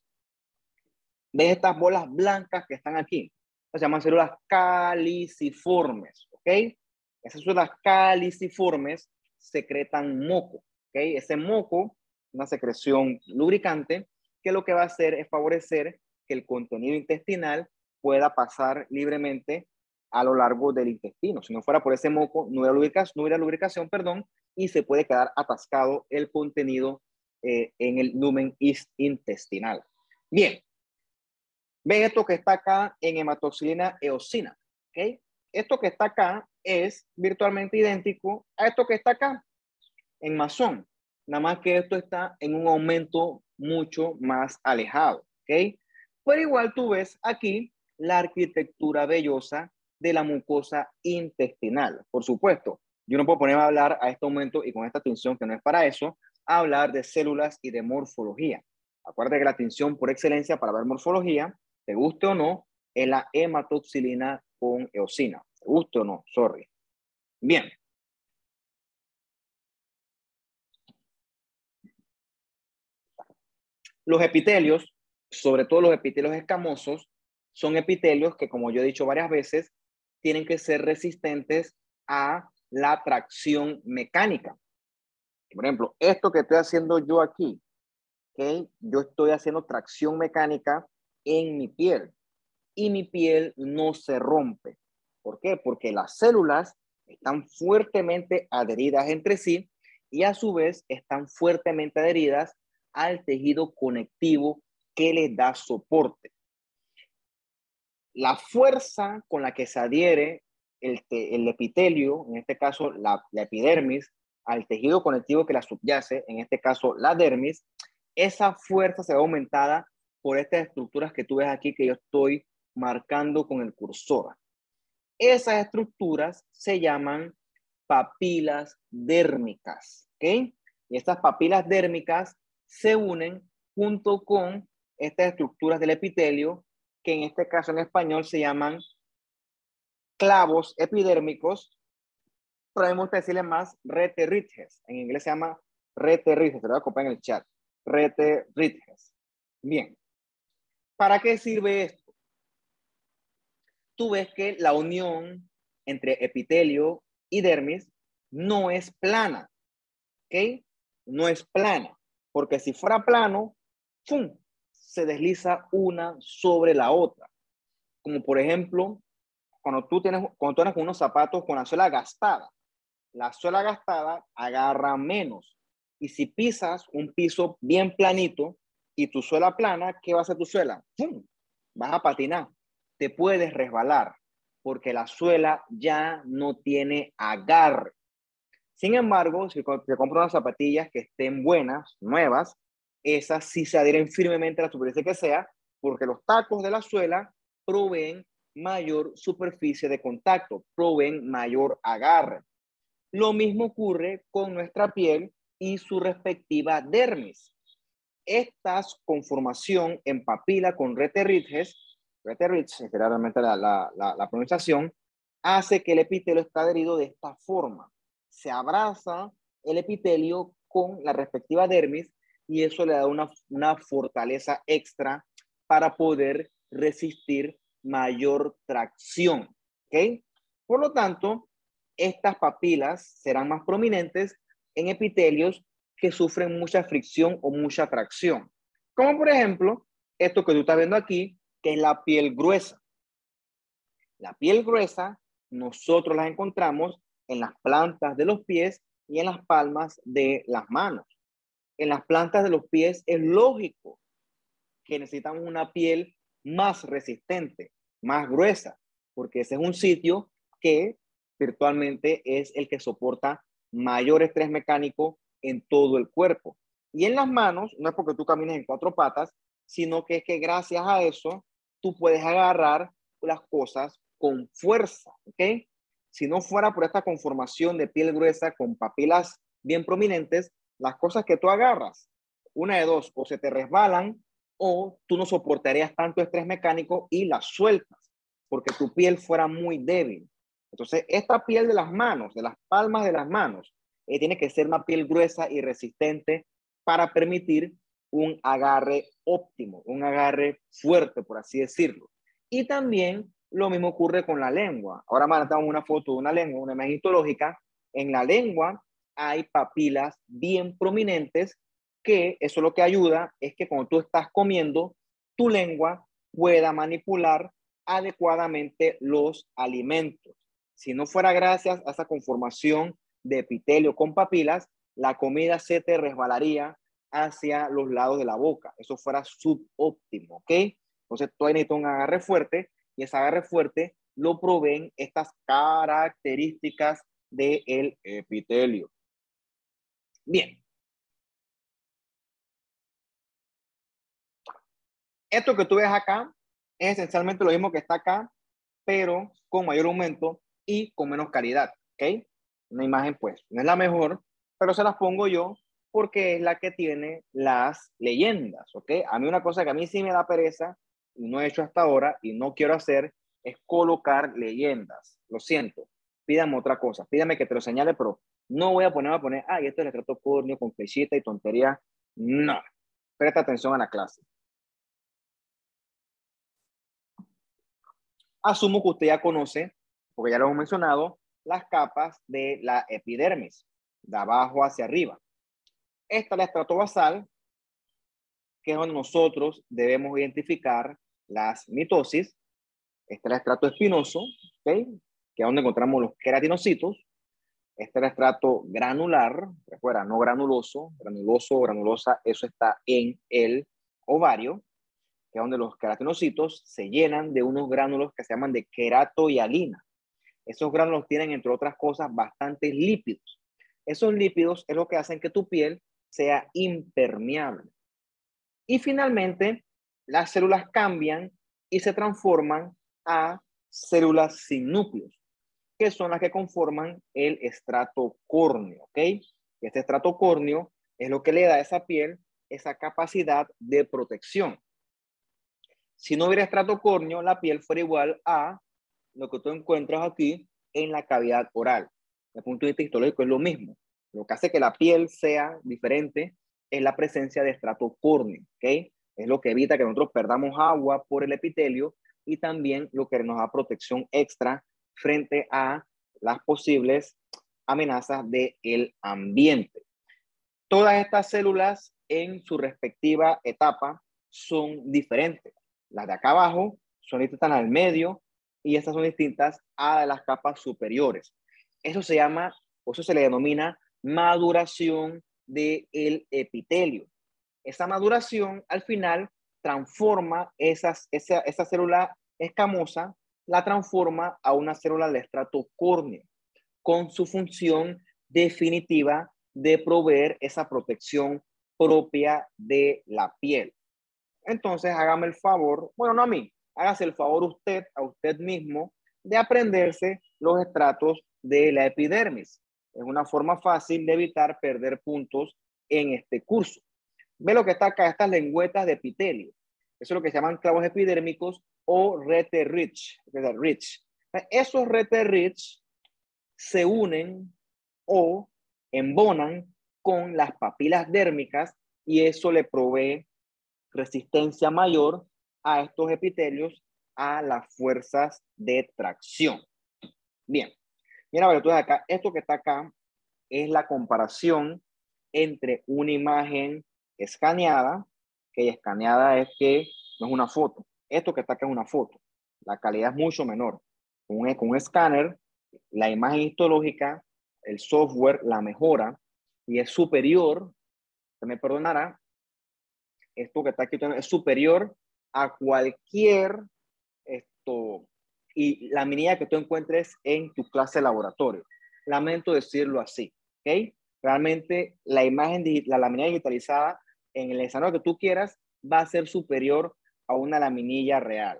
¿ves estas bolas blancas que están aquí? Se llaman células caliciformes, ¿ok? Esas células caliciformes secretan moco, ¿ok? Ese moco, una secreción lubricante, que lo que va a hacer es favorecer que el contenido intestinal pueda pasar libremente a lo largo del intestino. Si no fuera por ese moco, no hubiera lubricación, perdón, y se puede quedar atascado el contenido en el lumen intestinal. Bien, ven esto que está acá en hematoxilina eosina, ¿ok? Esto que está acá es virtualmente idéntico a esto que está acá en masón, nada más que esto está en un aumento mucho más alejado, ¿ok? Pero igual tú ves aquí la arquitectura vellosa de la mucosa intestinal. Por supuesto, yo no puedo ponerme a hablar a este momento y con esta atención que no es para eso, a hablar de células y de morfología. Acuérdate que la atención por excelencia para ver morfología, te guste o no, es la hematoxilina con eosina. Te guste o no, sorry. Bien. Los epitelios, sobre todo los epitelios escamosos, son epitelios que, como yo he dicho varias veces, tienen que ser resistentes a la tracción mecánica. Por ejemplo, esto que estoy haciendo yo aquí, ¿okay? Yo estoy haciendo tracción mecánica en mi piel y mi piel no se rompe. ¿Por qué? Porque las células están fuertemente adheridas entre sí y a su vez están fuertemente adheridas al tejido conectivo que les da soporte. La fuerza con la que se adhiere el epitelio, en este caso la epidermis, al tejido conectivo que la subyace, en este caso la dermis, esa fuerza se ve aumentada por estas estructuras que tú ves aquí que yo estoy marcando con el cursor. Esas estructuras se llaman papilas dérmicas, ¿ok? Y estas papilas dérmicas se unen junto con estas estructuras del epitelio, que en este caso en español se llaman clavos epidérmicos, pero a mí me gusta decirle más rete ridges. En inglés se llama rete ridges, te lo voy a copiar en el chat. Rete ridges. Bien. ¿Para qué sirve esto? Tú ves que la unión entre epitelio y dermis no es plana, ¿ok? No es plana, porque si fuera plano, ¡fum!, se desliza una sobre la otra. Como por ejemplo, cuando tú andas con unos zapatos con la suela gastada agarra menos. Y si pisas un piso bien planito y tu suela plana, ¿qué va a hacer tu suela? ¡Fum!, vas a patinar. Te puedes resbalar porque la suela ya no tiene agarre. Sin embargo, si te compras unas zapatillas que estén buenas, nuevas, esas sí se adhieren firmemente a la superficie que sea, porque los tacos de la suela proveen mayor superficie de contacto, proveen mayor agarre. Lo mismo ocurre con nuestra piel y su respectiva dermis. Esta conformación en papila con rete ridges, es realmente la pronunciación, hace que el epitelio esté adherido de esta forma. Se abraza el epitelio con la respectiva dermis y eso le da una fortaleza extra para poder resistir mayor tracción. ¿Ok? Por lo tanto, estas papilas serán más prominentes en epitelios que sufren mucha fricción o mucha tracción. Como por ejemplo, esto que tú estás viendo aquí, que es la piel gruesa. La piel gruesa nosotros la encontramos en las plantas de los pies y en las palmas de las manos. En las plantas de los pies es lógico que necesitamos una piel más resistente, más gruesa, porque ese es un sitio que virtualmente es el que soporta mayor estrés mecánico en todo el cuerpo. Y en las manos, no es porque tú camines en cuatro patas, sino que es que gracias a eso tú puedes agarrar las cosas con fuerza, ¿ok? Si no fuera por esta conformación de piel gruesa con papilas bien prominentes, las cosas que tú agarras, una de dos, o se te resbalan o tú no soportarías tanto estrés mecánico y las sueltas porque tu piel fuera muy débil. Entonces, esta piel de las manos, de las palmas de las manos, tiene que ser una piel gruesa y resistente para permitir un agarre óptimo, un agarre fuerte, por así decirlo. Y también Lo mismo ocurre con la lengua. Ahora mandamos una foto de una lengua, una imagen histológica. En la lengua hay papilas bien prominentes que eso lo que ayuda es que cuando tú estás comiendo, tu lengua pueda manipular adecuadamente los alimentos. Si no fuera gracias a esa conformación de epitelio con papilas, la comida se te resbalaría hacia los lados de la boca. Eso fuera subóptimo, ¿ok? Entonces, tú necesitas un agarre fuerte y ese agarre fuerte lo proveen estas características del epitelio. Bien. Esto que tú ves acá es esencialmente lo mismo que está acá, pero con mayor aumento y con menos calidad, ¿ok? Una imagen, pues, no es la mejor, pero se las pongo yo porque es la que tiene las leyendas, ¿ok? A mí una cosa que a mí sí me da pereza y no he hecho hasta ahora y no quiero hacer es colocar leyendas. Lo siento. Pídame otra cosa. Pídame que te lo señale, pero no voy a poner, esto es el retrato córneo con flechita y tontería. No. Presta atención a la clase. Asumo que usted ya conoce, porque ya lo hemos mencionado, las capas de la epidermis, de abajo hacia arriba. Esta es la estrato basal, que es donde nosotros debemos identificar las mitosis. Este es el estrato espinoso, ¿okay? Que es donde encontramos los queratinocitos. Este es el estrato granular, recuerda, no granuloso, granuloso, granulosa, eso está en el ovario, que es donde los queratinocitos se llenan de unos gránulos que se llaman de queratohialina. Esos gránulos tienen, entre otras cosas, bastantes lípidos. Esos lípidos es lo que hacen que tu piel sea impermeable. Y finalmente, las células cambian y se transforman a células sin núcleos, que son las que conforman el estrato córneo, ¿ok? Este estrato córneo es lo que le da a esa piel esa capacidad de protección. Si no hubiera estrato córneo, la piel fuera igual a lo que tú encuentras aquí en la cavidad oral. Desde el punto de vista histológico es lo mismo. Lo que hace que la piel sea diferente es la presencia de estrato córneo, ¿ok? Es lo que evita que nosotros perdamos agua por el epitelio y también lo que nos da protección extra frente a las posibles amenazas del ambiente. Todas estas células en su respectiva etapa son diferentes. Las de acá abajo son distintas al medio y estas son distintas a las capas superiores. Eso se llama, o eso se le denomina maduración del epitelio. Esa maduración al final transforma esa célula escamosa, la transforma a una célula de estrato córneo con su función definitiva de proveer esa protección propia de la piel. Entonces, hágame el favor, bueno, no a mí, hágase el favor usted, a usted mismo, de aprenderse los estratos de la epidermis. Es una forma fácil de evitar perder puntos en este curso. Ve lo que está acá, estas lengüetas de epitelio. Eso es lo que se llaman clavos epidérmicos o rete rich. Esos rete rich se unen o embonan con las papilas dérmicas y eso le provee resistencia mayor a estos epitelios a las fuerzas de tracción. Bien, mira, entonces acá, esto que está acá es la comparación entre una imagen escaneada, que escaneada es que no es una foto. Esto que está acá es una foto. La calidad es mucho menor. Con un escáner, la imagen histológica, el software la mejora y es superior, se me perdonará, esto que está aquí es superior a cualquier y la minilla que tú encuentres en tu clase de laboratorio. Lamento decirlo así, ¿ok? Realmente la imagen, la laminilla digitalizada en el escenario que tú quieras va a ser superior a una laminilla real.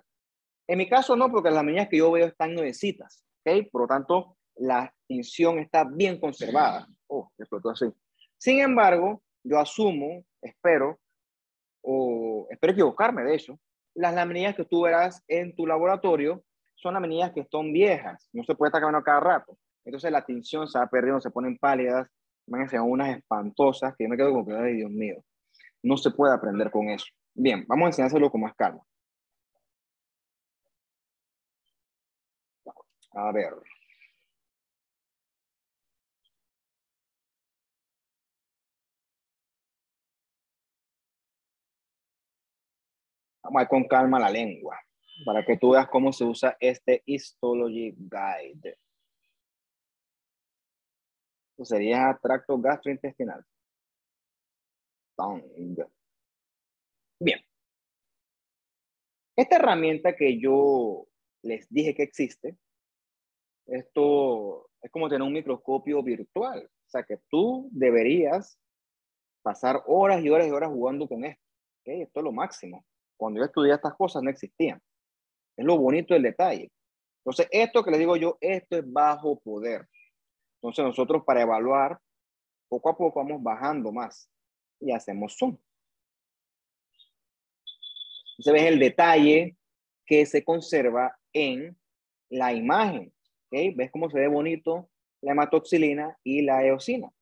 En mi caso no, porque las laminillas que yo veo están nuevecitas, ¿ok? Por lo tanto, la tinción está bien conservada. Oh, explotó así. Sin embargo, yo asumo, espero equivocarme de hecho, las laminillas que tú verás en tu laboratorio son laminillas que están viejas, no se puede estar cambiando cada rato. Entonces la tinción se va perdiendo, se ponen pálidas, van a ser unas espantosas que yo me quedo como que, ay Dios mío, no se puede aprender con eso. Bien, vamos a enseñárselo con más calma. A ver. Vamos a ir con calma la lengua, para que tú veas cómo se usa este Histology Guide. Pues sería tracto gastrointestinal. Tongue. Bien. Esta herramienta que yo les dije que existe, esto es como tener un microscopio virtual. O sea que tú deberías pasar horas y horas y horas jugando con esto. ¿Okay? Esto es lo máximo. Cuando yo estudié estas cosas no existían. Es lo bonito del detalle. Entonces, esto que les digo yo, esto es bajo poder. Entonces, nosotros para evaluar, poco a poco vamos bajando más y hacemos zoom. Entonces, ves el detalle que se conserva en la imagen. ¿Okay? ¿Ves cómo se ve bonito la hematoxilina y la eosina?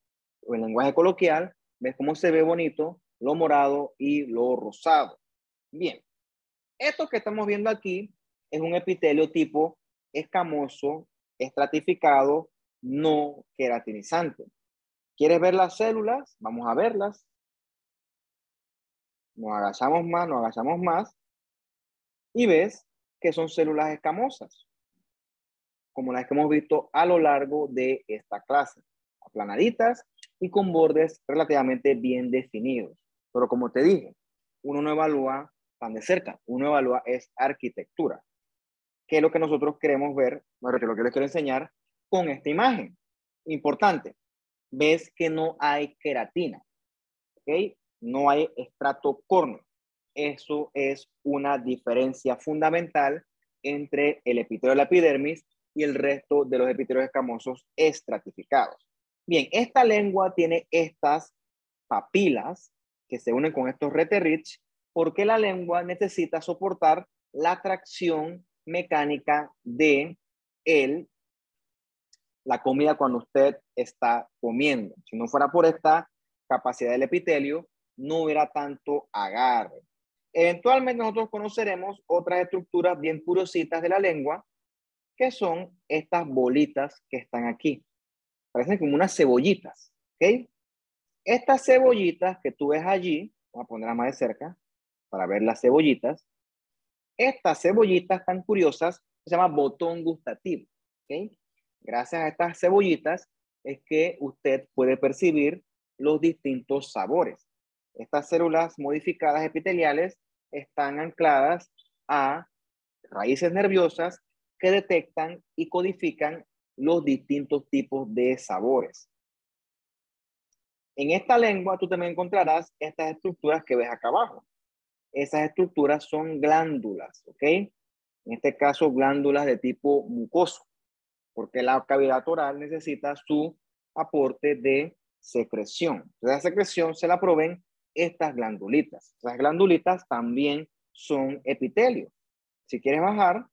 O en lenguaje coloquial, ves cómo se ve bonito lo morado y lo rosado. Bien, esto que estamos viendo aquí es un epitelio tipo escamoso, estratificado, no queratinizante. ¿Quieres ver las células? Vamos a verlas. Nos agachamos más y ves que son células escamosas, como las que hemos visto a lo largo de esta clase, aplanaditas y con bordes relativamente bien definidos. Pero como te dije, uno no evalúa tan de cerca, uno evalúa es arquitectura, que es lo que nosotros queremos ver, bueno, que lo que les quiero enseñar con esta imagen. Importante, ves que no hay queratina, ¿ok? No hay estrato córneo. Eso es una diferencia fundamental entre el epitelio de la epidermis y el resto de los epitelios escamosos estratificados. Bien, esta lengua tiene estas papilas que se unen con estos reterrich porque la lengua necesita soportar la tracción mecánica de la comida cuando usted está comiendo. Si no fuera por esta capacidad del epitelio, no hubiera tanto agarre. Eventualmente nosotros conoceremos otras estructuras bien curiositas de la lengua, que son estas bolitas que están aquí. Parecen como unas cebollitas, ¿ok? Estas cebollitas que tú ves allí, vamos a ponerlas más de cerca para ver las cebollitas. Estas cebollitas tan curiosas se llama botón gustativo, ¿ok? Gracias a estas cebollitas es que usted puede percibir los distintos sabores. Estas células modificadas epiteliales están ancladas a raíces nerviosas que detectan y codifican los distintos tipos de sabores. En esta lengua tú también encontrarás estas estructuras que ves acá abajo. Esas estructuras son glándulas, ¿ok? En este caso, glándulas de tipo mucoso, porque la cavidad oral necesita su aporte de secreción. Entonces, la secreción se la proveen estas glandulitas. Las glandulitas también son epitelio. Si quieres bajar,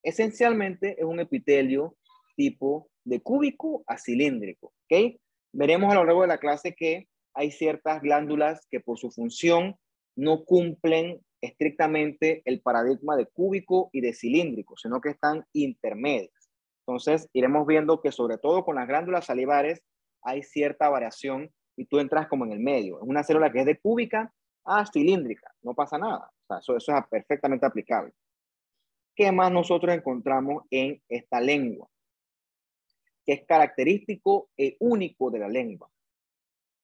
esencialmente es un epitelio tipo de cúbico a cilíndrico, ¿ok? Veremos a lo largo de la clase que hay ciertas glándulas que por su función no cumplen estrictamente el paradigma de cúbico y de cilíndrico, sino que están intermedias. Entonces, iremos viendo que sobre todo con las glándulas salivares hay cierta variación y tú entras como en el medio. Es una célula que es de cúbica a cilíndrica, no pasa nada. O sea, eso es perfectamente aplicable. ¿Qué más nosotros encontramos en esta lengua? Que es característico e único de la lengua.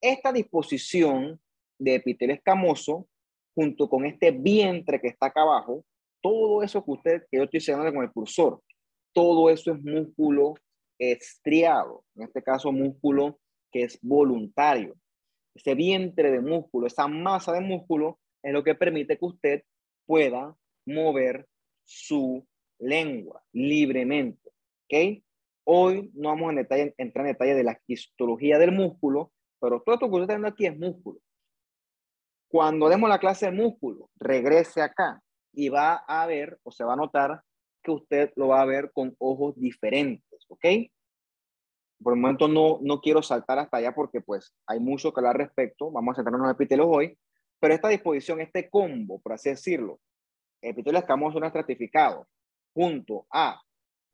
Esta disposición de epitelio escamoso, junto con este vientre que está acá abajo, todo eso que yo estoy señalando con el cursor, todo eso es músculo estriado, en este caso músculo que es voluntario. Ese vientre de músculo, esa masa de músculo, es lo que permite que usted pueda mover su lengua libremente. ¿Ok? Hoy no vamos a entrar en detalle de la histología del músculo, pero todo esto que usted está viendo aquí es músculo. Cuando demos la clase de músculo, regrese acá y va a ver o se va a notar que usted lo va a ver con ojos diferentes, ¿ok? Por el momento no quiero saltar hasta allá porque pues hay mucho que hablar al respecto. Vamos a centrarnos en los epitelios hoy, pero esta disposición, este combo, por así decirlo, epitelio escamoso no estratificado, junto a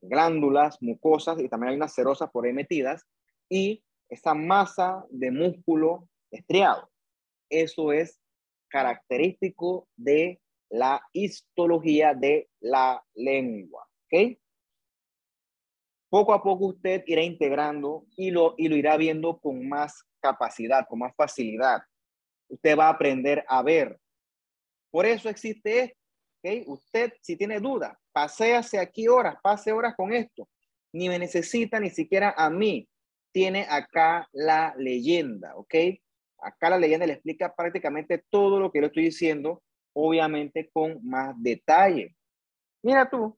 glándulas, mucosas y también hay unas serosas por ahí metidas y esa masa de músculo estriado. Eso es característico de la histología de la lengua. ¿Ok? Poco a poco usted irá integrando y lo irá viendo con más capacidad, con más facilidad. Usted va a aprender a ver. Por eso existe esto. ¿Okay? Usted, si tiene dudas, paséase aquí horas, pase horas con esto. Ni me necesita ni siquiera a mí. Tiene acá la leyenda, ¿ok? Acá la leyenda le explica prácticamente todo lo que le estoy diciendo, obviamente con más detalle. Mira tú,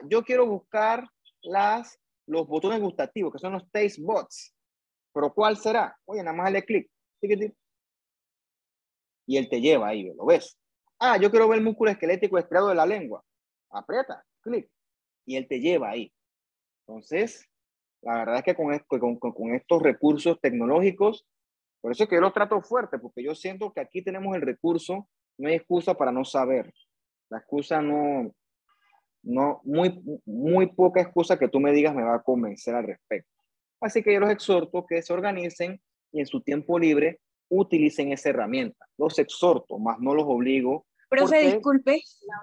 yo quiero buscar los botones gustativos, que son los taste buds. ¿Pero cuál será? Oye, nada más dale clic. Y él te lleva ahí, ¿lo ves? Yo quiero ver el músculo esquelético estriado de la lengua. Aprieta, clic. Y él te lleva ahí. Entonces, la verdad es que con estos recursos tecnológicos, por eso es que yo los trato fuerte, porque yo siento que aquí tenemos el recurso, no hay excusa para no saber. La excusa muy poca excusa que tú me digas me va a convencer al respecto. Así que yo los exhorto que se organicen y en su tiempo libre utilicen esa herramienta. Los exhorto, más no los obligo. Profe, Porque, disculpe,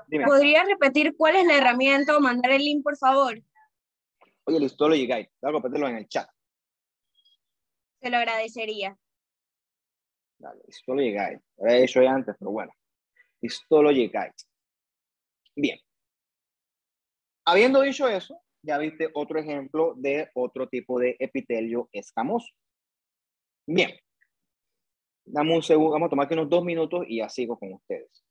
dime, ¿podría repetir cuál es la herramienta o mandar el link, por favor? oye, el Histology Guide, algo pételo en el chat. Se lo agradecería. Dale, Histology Guide. Lo he hecho ya antes, pero bueno. Histology Guide. Bien. Habiendo dicho eso, ya viste otro ejemplo de otro tipo de epitelio escamoso. Bien. Dame un segundo, vamos a tomar aquí unos 2 minutos y ya sigo con ustedes.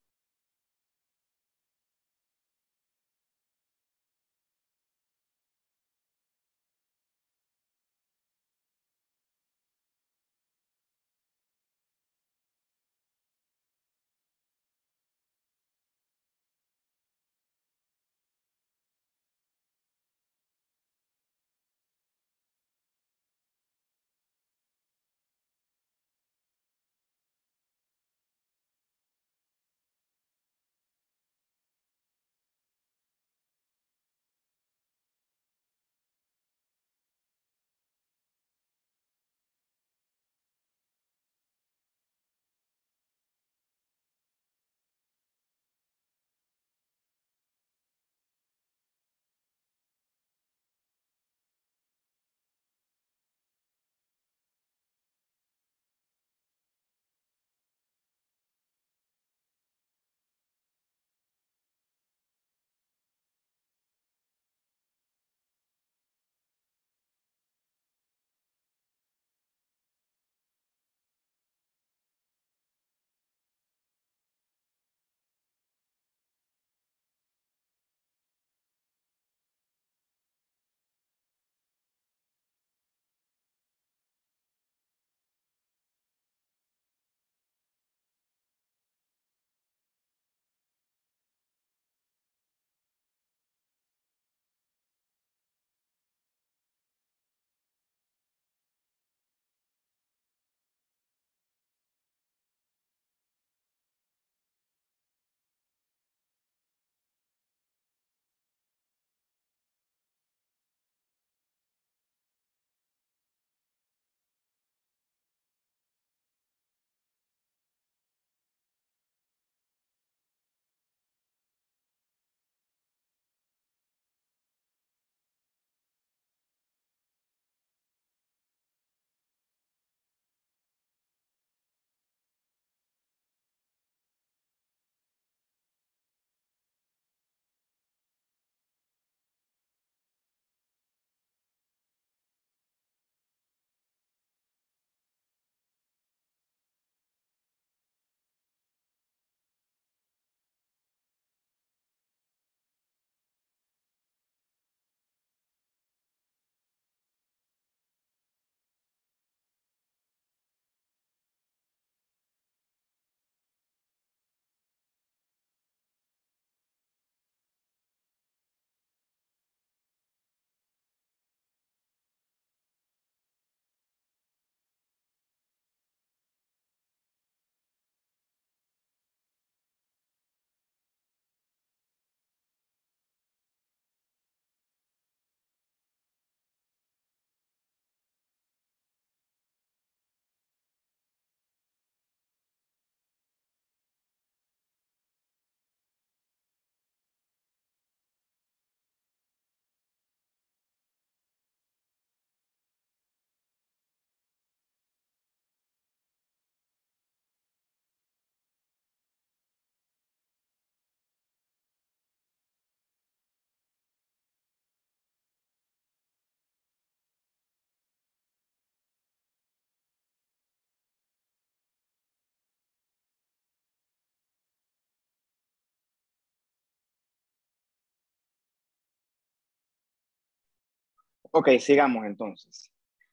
Ok, sigamos entonces.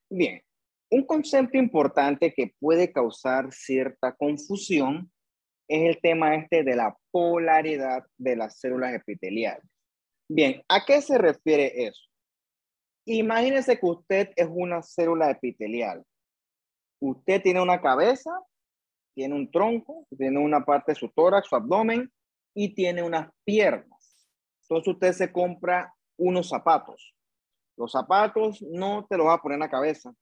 Bien, un concepto importante que puede causar cierta confusión es el tema este de la polaridad de las células epiteliales. Bien, ¿a qué se refiere eso? Imagínese que usted es una célula epitelial. Usted tiene una cabeza, tiene un tronco, tiene una parte de su tórax, su abdomen y tiene unas piernas. Entonces usted se compra unos zapatos. Los zapatos no te los vas a poner en la cabeza.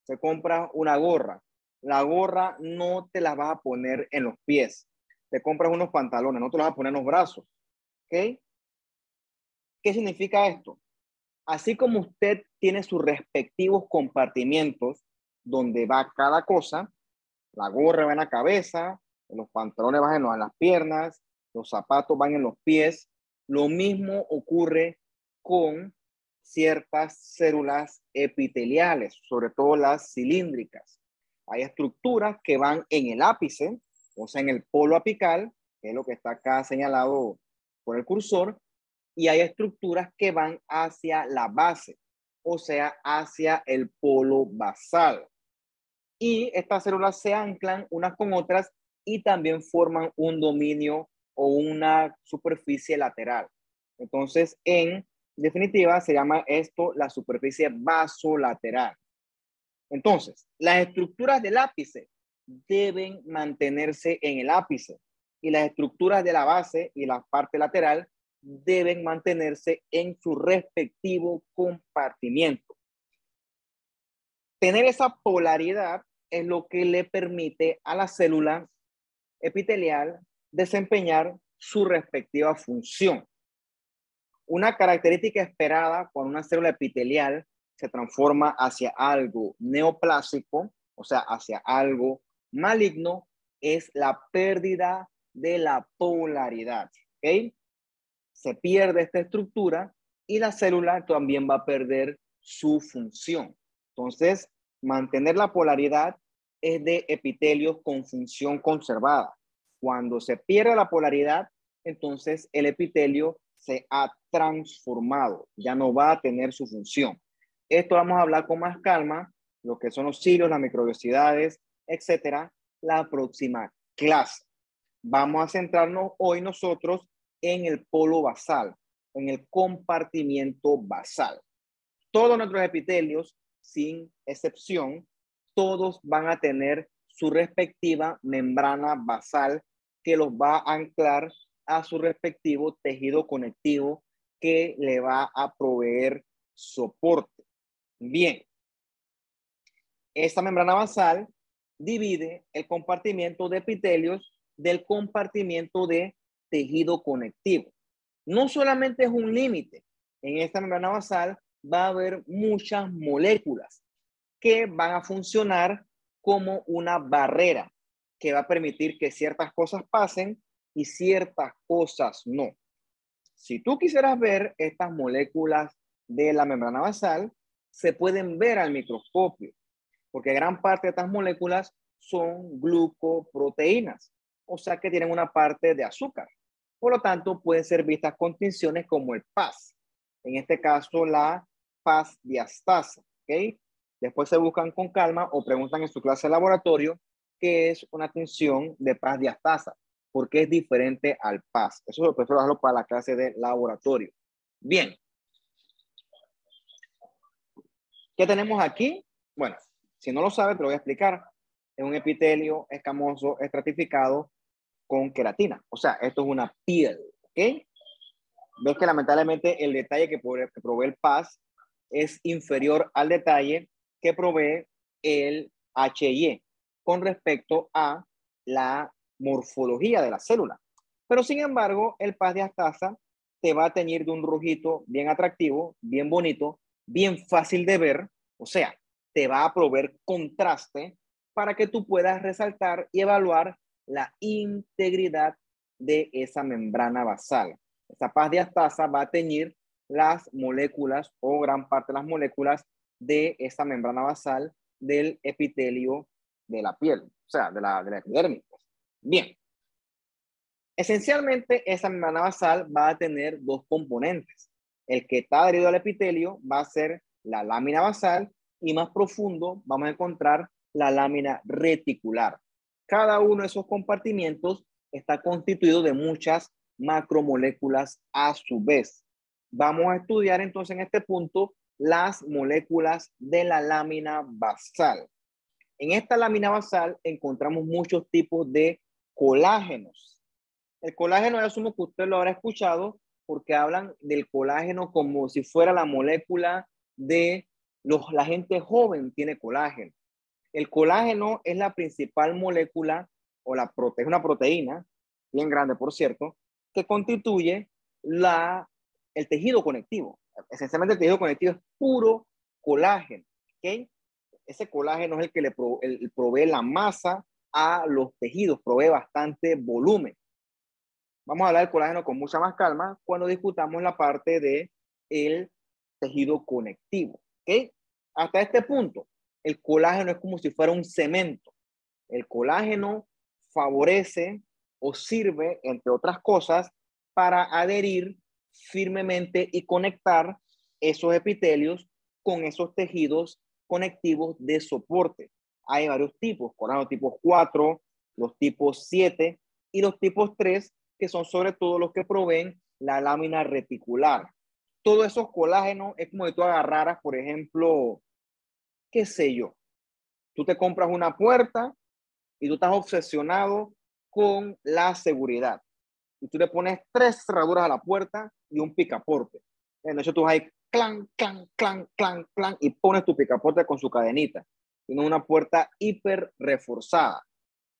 Se compra una gorra. La gorra no te la vas a poner en los pies. Te compras unos pantalones, no te los vas a poner en los brazos. ¿Ok? ¿Qué significa esto? Así como usted tiene sus respectivos compartimientos donde va cada cosa, la gorra va en la cabeza, los pantalones van en las piernas, los zapatos van en los pies. Lo mismo ocurre con ciertas células epiteliales, sobre todo las cilíndricas. Hay estructuras que van en el ápice, o sea, en el polo apical, que es lo que está acá señalado por el cursor, y hay estructuras que van hacia la base, o sea, hacia el polo basal. Y estas células se anclan unas con otras y también forman un dominio o una superficie lateral. Entonces, en definitiva, se llama esto la superficie basolateral. Entonces, las estructuras del ápice deben mantenerse en el ápice y las estructuras de la base y la parte lateral deben mantenerse en su respectivo compartimiento. Tener esa polaridad es lo que le permite a la célula epitelial desempeñar su respectiva función. Una característica esperada cuando una célula epitelial se transforma hacia algo neoplásico, o sea, hacia algo maligno, es la pérdida de la polaridad. ¿Ok? Se pierde esta estructura y la célula también va a perder su función. Entonces, mantener la polaridad es de epitelios con función conservada. Cuando se pierde la polaridad, entonces el epitelio se ha transformado, ya no va a tener su función. Esto vamos a hablar con más calma, lo que son los cilios, las microvellosidades, etcétera, la próxima clase. Vamos a centrarnos hoy nosotros en el polo basal, en el compartimiento basal. Todos nuestros epitelios, sin excepción, todos van a tener su respectiva membrana basal que los va a anclar a su respectivo tejido conectivo que le va a proveer soporte. Bien, esta membrana basal divide el compartimiento de epitelios del compartimiento de tejido conectivo. No solamente es un límite, en esta membrana basal va a haber muchas moléculas que van a funcionar como una barrera que va a permitir que ciertas cosas pasen y ciertas cosas no. Si tú quisieras ver estas moléculas de la membrana basal, se pueden ver al microscopio, porque gran parte de estas moléculas son glucoproteínas, o sea que tienen una parte de azúcar. Por lo tanto, pueden ser vistas con tinciones como el PAS. En este caso, la PAS diastasa. ¿Okay? Después se buscan con calma o preguntan en su clase de laboratorio qué es una tinción de PAS diastasa, porque es diferente al PAS. Eso lo prefiero dejarlo para la clase de laboratorio. Bien. ¿Qué tenemos aquí? Bueno, si no lo sabes, te lo voy a explicar. Es un epitelio escamoso estratificado con queratina. O sea, esto es una piel. ¿Ok? Ves que lamentablemente el detalle que provee el PAS es inferior al detalle que provee el HIE con respecto a la morfología de la célula. Pero sin embargo, el PAS diastasa te va a teñir de un rojito bien atractivo, bien bonito, bien fácil de ver. O sea, te va a proveer contraste para que tú puedas resaltar y evaluar la integridad de esa membrana basal. Esa PAS diastasa va a teñir las moléculas o gran parte de las moléculas de esa membrana basal del epitelio de la piel, o sea, de la epidermis. Bien. Esencialmente, esa membrana basal va a tener dos componentes. El que está adherido al epitelio va a ser la lámina basal, y más profundo vamos a encontrar la lámina reticular. Cada uno de esos compartimientos está constituido de muchas macromoléculas a su vez. Vamos a estudiar entonces en este punto las moléculas de la lámina basal. En esta lámina basal encontramos muchos tipos de colágenos. El colágeno, yo asumo que usted lo habrá escuchado porque hablan del colágeno como si fuera la molécula de la gente joven tiene colágeno. El colágeno es la principal molécula o es una proteína, bien grande por cierto, que constituye el tejido conectivo. Esencialmente el tejido conectivo es puro colágeno, ¿ok? Ese colágeno es el que le provee la masa a los tejidos, provee bastante volumen. Vamos a hablar del colágeno con mucha más calma cuando discutamos la parte del tejido conectivo, ¿ok? Hasta este punto, el colágeno es como si fuera un cemento. El colágeno favorece o sirve, entre otras cosas, para adherir firmemente y conectar esos epitelios con esos tejidos conectivos de soporte. Hay varios tipos, colágeno tipo 4, los tipos 7 y los tipos 3, que son sobre todo los que proveen la lámina reticular. Todos esos colágenos es como si tú agarraras, por ejemplo, qué sé yo, tú te compras una puerta y tú estás obsesionado con la seguridad. Y tú le pones 3 cerraduras a la puerta y un picaporte. Entonces tú vas ahí, clan, clan, clan, clan, clan, y pones tu picaporte con su cadenita. Tiene una puerta hiper reforzada,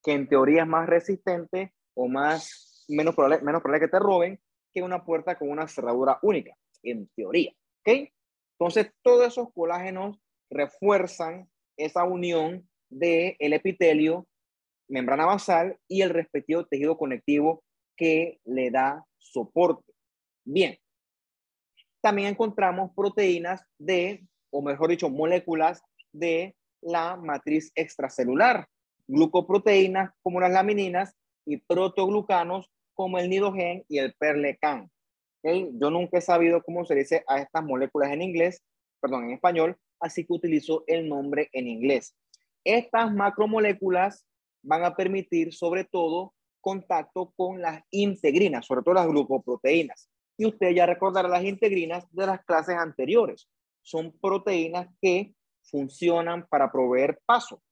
que en teoría es más resistente o menos probable que te roben que una puerta con una cerradura única, en teoría. ¿Ok? Entonces, todos esos colágenos refuerzan esa unión del epitelio, membrana basal y el respectivo tejido conectivo que le da soporte. Bien, también encontramos proteínas o mejor dicho, moléculas de la matriz extracelular, glucoproteínas como las lamininas y protoglucanos como el nidogen y el perlecan. ¿Okay? Yo nunca he sabido cómo se dice a estas moléculas en en español, así que utilizo el nombre en inglés. Estas macromoléculas van a permitir sobre todo contacto con las integrinas, sobre todo las glucoproteínas. Y usted ya recordará las integrinas de las clases anteriores. Son proteínas que funcionan para proveer paso,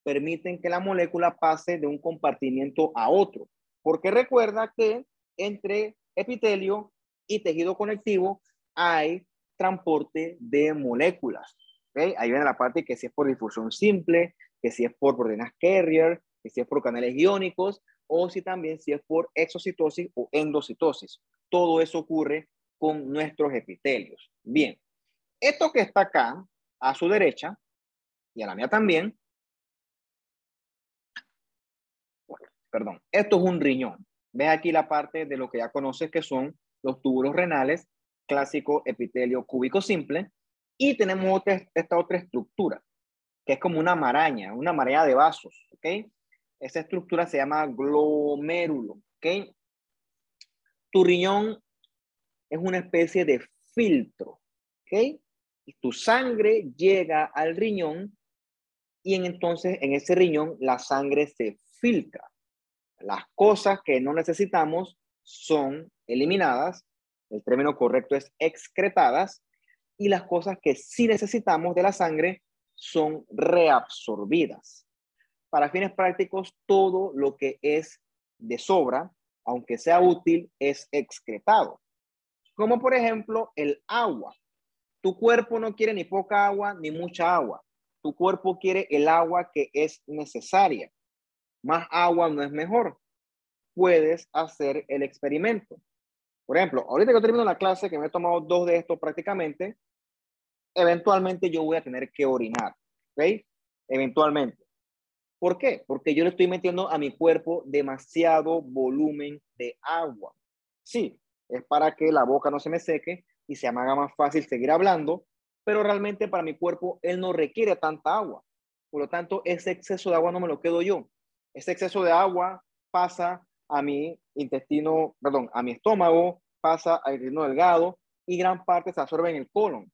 permiten que la molécula pase de un compartimiento a otro, porque recuerda que entre epitelio y tejido conectivo hay transporte de moléculas. ¿Okay? Ahí viene la parte que si es por difusión simple, que si es por proteínas carrier, que si es por canales iónicos, o si es por exocitosis o endocitosis. Todo eso ocurre con nuestros epitelios. Bien, esto que está acá, a su derecha, y a la mía también, perdón, esto es un riñón. Ves aquí la parte de lo que ya conoces que son los túbulos renales, clásico epitelio cúbico simple, y tenemos esta otra estructura, que es como una maraña de vasos, ¿ok? Esa estructura se llama glomérulo, ¿ok? Tu riñón es una especie de filtro, ¿ok? Y tu sangre llega al riñón y entonces en ese riñón la sangre se filtra. Las cosas que no necesitamos son eliminadas, el término correcto es excretadas, y las cosas que sí necesitamos de la sangre son reabsorbidas. Para fines prácticos, todo lo que es de sobra, aunque sea útil, es excretado. Como por ejemplo el agua. Tu cuerpo no quiere ni poca agua ni mucha agua. Tu cuerpo quiere el agua que es necesaria. Más agua no es mejor. Puedes hacer el experimento. Por ejemplo, ahorita que termino la clase, que me he tomado 2 de estos prácticamente, eventualmente yo voy a tener que orinar. ¿Ok? Eventualmente. ¿Por qué? Porque yo le estoy metiendo a mi cuerpo demasiado volumen de agua. Sí, es para que la boca no se me seque y se me haga más fácil seguir hablando, pero realmente para mi cuerpo él no requiere tanta agua. Por lo tanto, ese exceso de agua no me lo quedo yo. Ese exceso de agua pasa a mi intestino, perdón, a mi estómago, pasa al intestino delgado y gran parte se absorbe en el colon.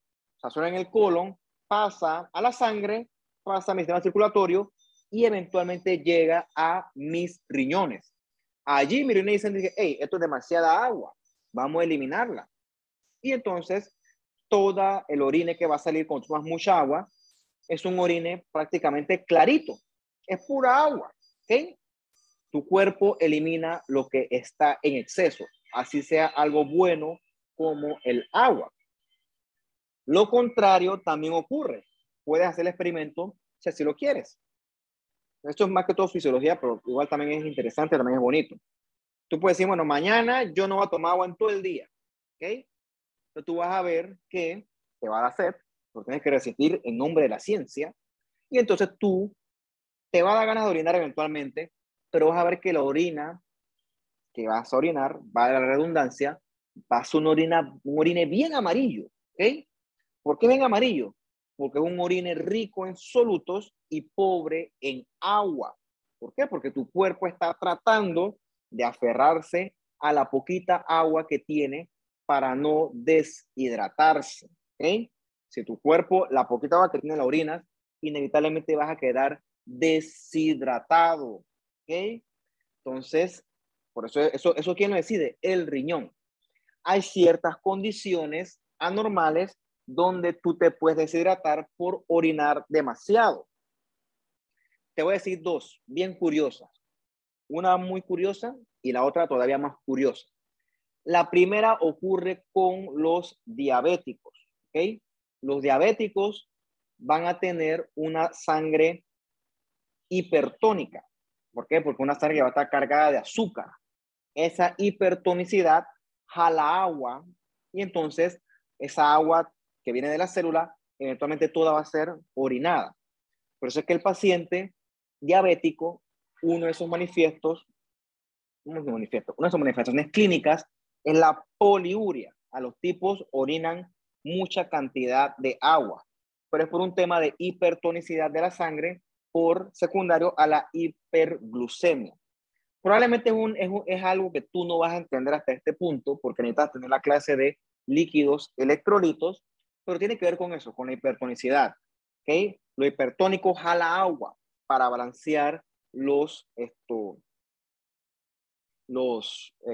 O absorbe en el colon, pasa a la sangre, pasa a mi sistema circulatorio y eventualmente llega a mis riñones. Allí mis riñones dicen, hey, esto es demasiada agua, vamos a eliminarla. Y entonces, toda el orine que va a salir cuando tomas mucha agua es un orine prácticamente clarito. Es pura agua, ¿ok? Tu cuerpo elimina lo que está en exceso, así sea algo bueno como el agua. Lo contrario también ocurre. Puedes hacer el experimento si así lo quieres. Esto es más que todo fisiología, pero igual también es interesante, también es bonito. Tú puedes decir, bueno, mañana yo no voy a tomar agua en todo el día, ¿ok? Entonces tú vas a ver que te va a dar sed, porque tienes que resistir en nombre de la ciencia, y entonces tú te va a dar ganas de orinar eventualmente, pero vas a ver que la orina que vas a orinar, va a la redundancia, va a ser un orine bien amarillo, ¿ok? ¿Por qué bien amarillo? Porque es un orine rico en solutos y pobre en agua. ¿Por qué? Porque tu cuerpo está tratando de aferrarse a la poquita agua que tiene para no deshidratarse, ¿ok? Si tu cuerpo, la poquita agua que tiene la orina, inevitablemente vas a quedar deshidratado, ¿ok? Entonces, por eso ¿quién lo decide? El riñón. Hay ciertas condiciones anormales donde tú te puedes deshidratar por orinar demasiado. Te voy a decir dos, bien curiosas. Una muy curiosa y la otra todavía más curiosa. La primera ocurre con los diabéticos, ¿ok? Los diabéticos van a tener una sangre hipertónica. ¿Por qué? Porque una sangre va a estar cargada de azúcar. Esa hipertonicidad jala agua y entonces esa agua que viene de la célula, eventualmente toda va a ser orinada. Por eso es que el paciente diabético, uno de sus manifiestos, una de sus manifestaciones clínicas es la poliuria. A los tipos orinan mucha cantidad de agua, pero es por un tema de hipertonicidad de la sangre por secundario a la hiperglucemia. Probablemente es algo que tú no vas a entender hasta este punto porque necesitas tener la clase de líquidos electrolitos, pero tiene que ver con eso, con la hipertonicidad. ¿Okay? Lo hipertónico jala agua para balancear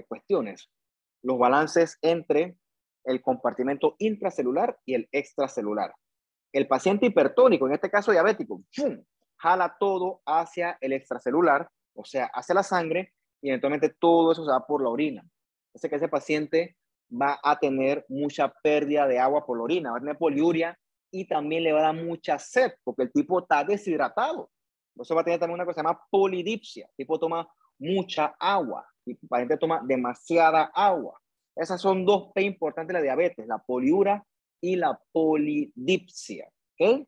cuestiones, los balances entre el compartimento intracelular y el extracelular. El paciente hipertónico, en este caso diabético, ¡pum!, jala todo hacia el extracelular, o sea, hacia la sangre, y eventualmente todo eso se va por la orina. Entonces que ese paciente va a tener mucha pérdida de agua por la orina, va a tener poliuria y también le va a dar mucha sed, porque el tipo está deshidratado. Entonces va a tener también una cosa que se llama polidipsia. El tipo toma mucha agua, y el paciente toma demasiada agua. Esas son dos P importantes de la diabetes, la poliuria y la polidipsia. ¿Ok?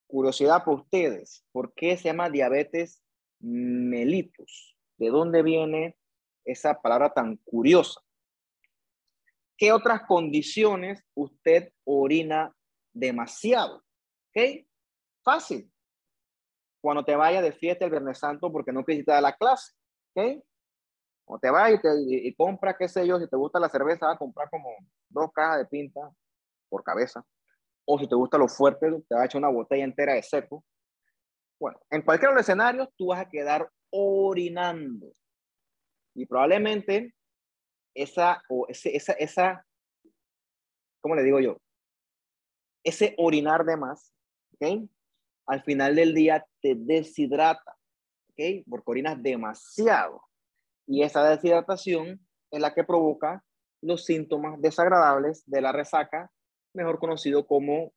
Curiosidad para ustedes, ¿por qué se llama diabetes mellitus? ¿De dónde viene esa palabra tan curiosa? ¿Qué otras condiciones usted orina demasiado? ¿Ok? Fácil. Cuando te vayas de fiesta el Viernes Santo porque no quisiste dar la clase. ¿Ok? Cuando te vayas y compras, qué sé yo, si te gusta la cerveza, vas a comprar como 2 cajas de pinta por cabeza. O si te gusta lo fuerte, te vas a echar una botella entera de seco. Bueno, en cualquiera de los escenarios, tú vas a quedar orinando. Y probablemente ¿cómo le digo yo? Ese orinar de más, ¿ok? Al final del día te deshidrata, ¿ok? Porque orinas demasiado. Y esa deshidratación es la que provoca los síntomas desagradables de la resaca, mejor conocido como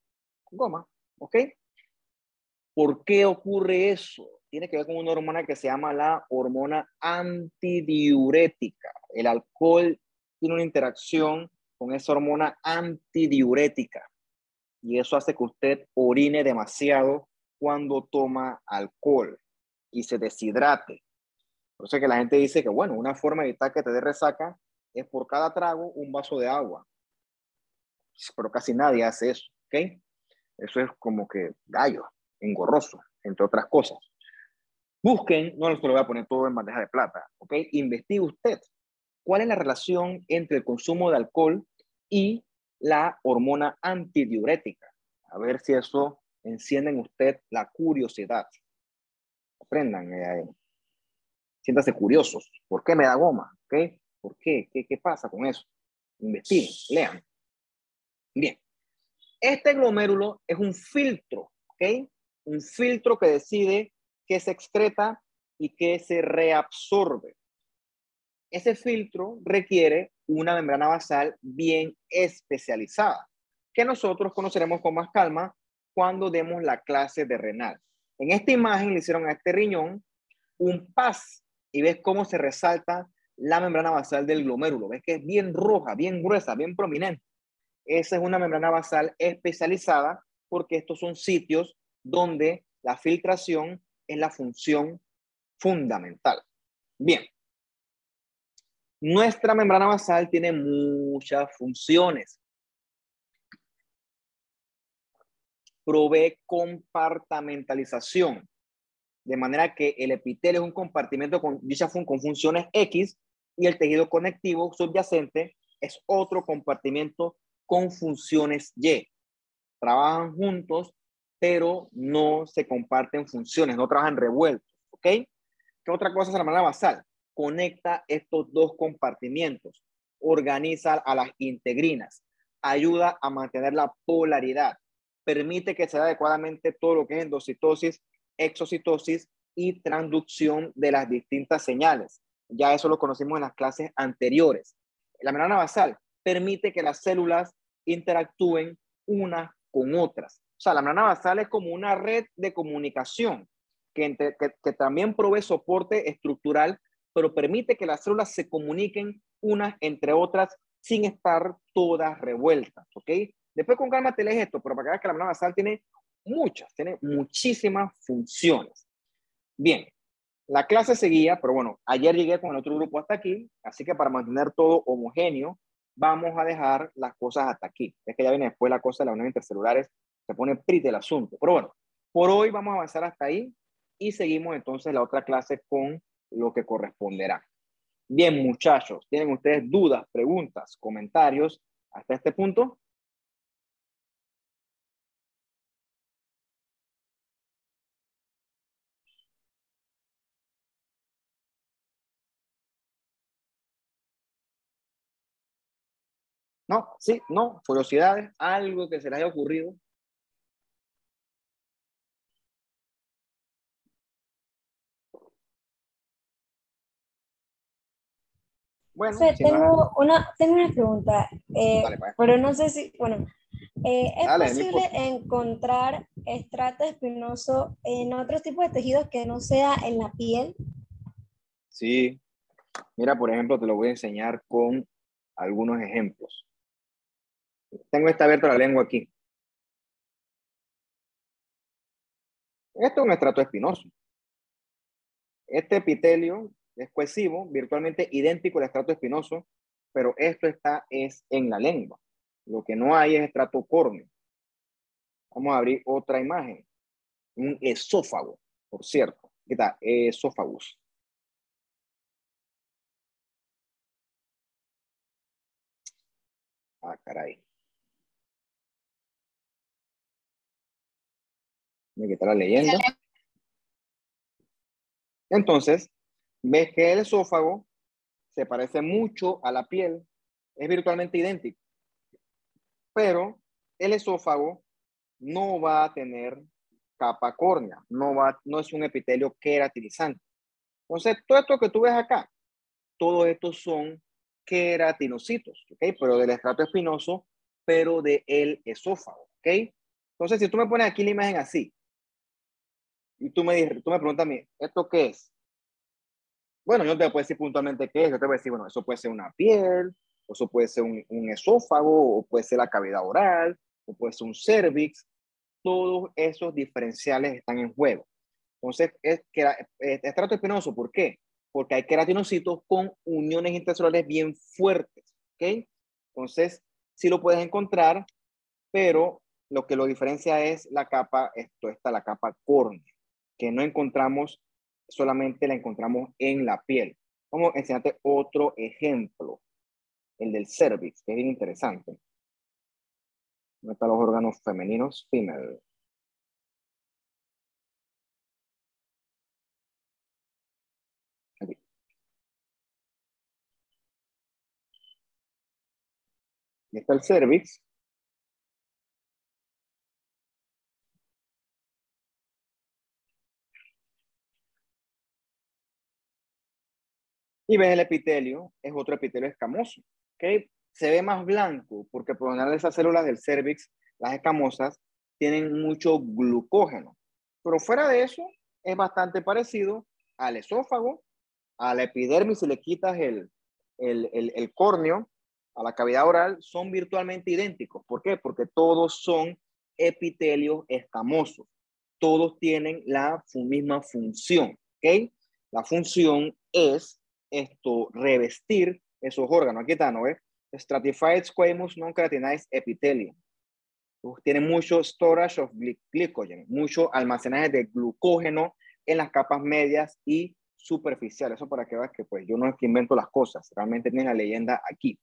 goma, ¿ok? ¿Por qué ocurre eso? Tiene que ver con una hormona que se llama la hormona antidiurética. El alcohol tiene una interacción con esa hormona antidiurética y eso hace que usted orine demasiado cuando toma alcohol y se deshidrate. Por eso es que la gente dice que, bueno, una forma de evitar que te dé resaca es por cada trago un vaso de agua. Pero casi nadie hace eso, ¿ok? Eso es como que gallo, engorroso, entre otras cosas. Busquen, no se lo voy a poner todo en bandeja de plata, ¿ok? Investigue usted cuál es la relación entre el consumo de alcohol y la hormona antidiurética. A ver si eso enciende en usted la curiosidad. Aprendan, siéntase curiosos. ¿Por qué me da goma? ¿Okay? ¿Por qué? ¿Qué pasa con eso? Investiguen, lean. Bien. Este glomérulo es un filtro, ¿ok? Un filtro que decide qué se excreta y qué se reabsorbe. Ese filtro requiere una membrana basal bien especializada, que nosotros conoceremos con más calma cuando demos la clase de renal. En esta imagen le hicieron a este riñón un PAS y ves cómo se resalta la membrana basal del glomérulo. Ves que es bien roja, bien gruesa, bien prominente. Esa es una membrana basal especializada porque estos son sitios donde la filtración es la función fundamental. Bien. Nuestra membrana basal tiene muchas funciones. Provee compartamentalización, de manera que el epitelio es un compartimento con funciones X y el tejido conectivo subyacente es otro compartimento con funciones Y. Trabajan juntos, pero no se comparten funciones, no trabajan revueltos, ¿ok? ¿Qué otra cosa es la membrana basal? Conecta estos dos compartimientos, organiza a las integrinas, ayuda a mantener la polaridad, permite que se dé adecuadamente todo lo que es endocitosis, exocitosis y transducción de las distintas señales. Ya eso lo conocimos en las clases anteriores. La membrana basal permite que las células interactúen unas con otras. O sea, la membrana basal es como una red de comunicación que también provee soporte estructural, pero permite que las células se comuniquen unas entre otras sin estar todas revueltas, ¿ok? Después con calma te lees esto, pero para que veas que la membrana basal tiene muchísimas funciones. Bien, la clase seguía, pero bueno, ayer llegué con el otro grupo hasta aquí, así que para mantener todo homogéneo, vamos a dejar las cosas hasta aquí. Es que ya viene después la cosa de las uniones intercelulares, se pone pretty el asunto. Pero bueno, por hoy vamos a avanzar hasta ahí y seguimos entonces la otra clase con lo que corresponderá. Bien, muchachos, ¿tienen ustedes dudas, preguntas, comentarios hasta este punto? ¿No? ¿Sí? ¿No? ¿Curiosidades? ¿Algo que se les haya ocurrido? Bueno, Profe, si no es... tengo una pregunta, Dale, pues. pero no sé si, bueno, ¿es Dale, no posible importa. encontrar estrato espinoso en otros tipos de tejidos que no sea en la piel? Sí. Mira, por ejemplo, te lo voy a enseñar con algunos ejemplos. Tengo esta abierta la lengua aquí. Esto es un estrato espinoso. Este epitelio es cohesivo, virtualmente idéntico al estrato espinoso, pero esto es en la lengua. Lo que no hay es estrato córneo. Vamos a abrir otra imagen. Un esófago, por cierto. ¿Qué tal? Esófagus. Ah, caray. Me quitar la leyenda. Entonces, ves que el esófago se parece mucho a la piel, es virtualmente idéntico, pero el esófago no va a tener capa córnea, no es un epitelio queratinizante. Entonces, todo esto que tú ves acá, todos estos son queratinocitos, ¿ok? Pero del estrato espinoso, pero del esófago, ¿ok? Entonces, si tú me pones aquí la imagen así, y tú me preguntas a mí, ¿esto qué es? Bueno, yo te puedo decir puntualmente qué es. Yo te voy a decir, bueno, eso puede ser una piel, o eso puede ser un esófago, o puede ser la cavidad oral, o puede ser un cervix. Todos esos diferenciales están en juego. Entonces, es estrato espinoso. ¿Por qué? Porque hay queratinocitos con uniones intercelulares bien fuertes. ¿Ok? Entonces, sí lo puedes encontrar, pero lo que lo diferencia es la capa, la capa córnea, que no encontramos, solamente la encontramos en la piel. Vamos a enseñarte otro ejemplo, el del cervix, que es bien interesante. ¿Dónde están los órganos femeninos? Female. Aquí. Y está el cervix. Y ves el epitelio, es otro epitelio escamoso. ¿Ok? Se ve más blanco porque por lo general esas células del cervix, las escamosas, tienen mucho glucógeno. Pero fuera de eso, es bastante parecido al esófago, a la epidermis si le quitas el córneo, a la cavidad oral, son virtualmente idénticos. ¿Por qué? Porque todos son epitelios escamosos. Todos tienen la misma función. ¿Ok? La función es revestir esos órganos. Aquí está, ¿no ves? Stratified squamous non-keratinized epithelium. Tiene mucho storage of glycogen, mucho almacenaje de glucógeno en las capas medias y superficiales. Eso para que veas que pues yo no es que invento las cosas, realmente tiene la leyenda aquí.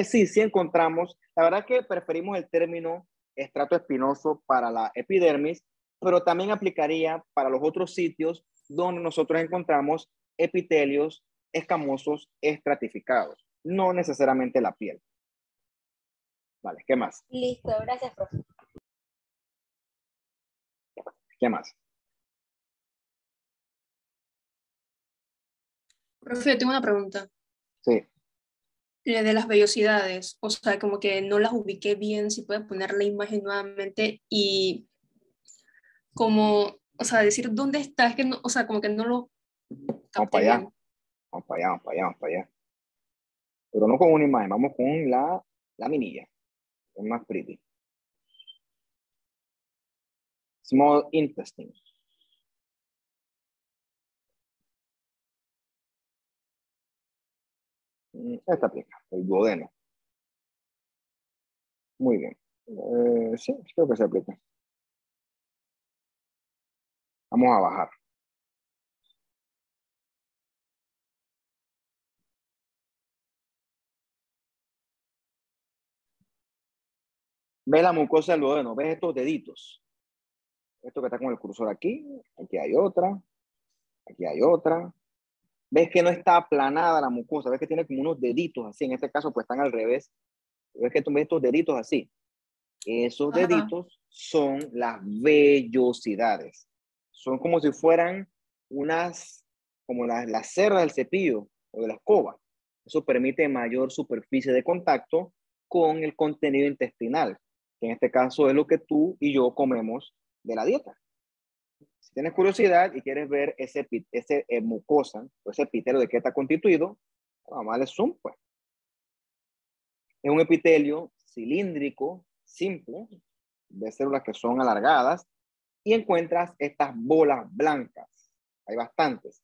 Sí, sí encontramos, la verdad que preferimos el término estrato espinoso para la epidermis, pero también aplicaría para los otros sitios donde nosotros encontramos epitelios escamosos estratificados, no necesariamente la piel. Vale, ¿qué más? Listo, gracias, profe. ¿Qué más? Profe, yo tengo una pregunta. Sí. De las vellosidades, o sea, como que no las ubiqué bien, si puedes poner la imagen nuevamente y como, o sea, decir dónde está, es que no, o sea, como que no lo Vamos capté para allá, bien. vamos para allá, vamos para allá, vamos para allá. Pero no con una imagen, vamos con la minilla. Es más pretty. Small intestine. Esta aplica, el duodeno. Muy bien. Sí, creo que se aplica. Vamos a bajar. ¿Ves la mucosa del duodeno? ¿Ves estos deditos? Esto que está con el cursor aquí. Aquí hay otra. Aquí hay otra. ¿Ves que no está aplanada la mucosa? ¿Ves que tiene como unos deditos así? En este caso, pues están al revés. ¿Ves que tú ves estos deditos así? Esos Ajá. deditos son las vellosidades. Son como si fueran como las cerdas del cepillo o de la escoba. Eso permite mayor superficie de contacto con el contenido intestinal, que en este caso es lo que tú y yo comemos de la dieta. Si tienes curiosidad y quieres ver ese mucosa o ese epitelio de qué está constituido, vamos a darle zoom, pues. Es un epitelio cilíndrico, simple, de células que son alargadas, y encuentras estas bolas blancas. Hay bastantes.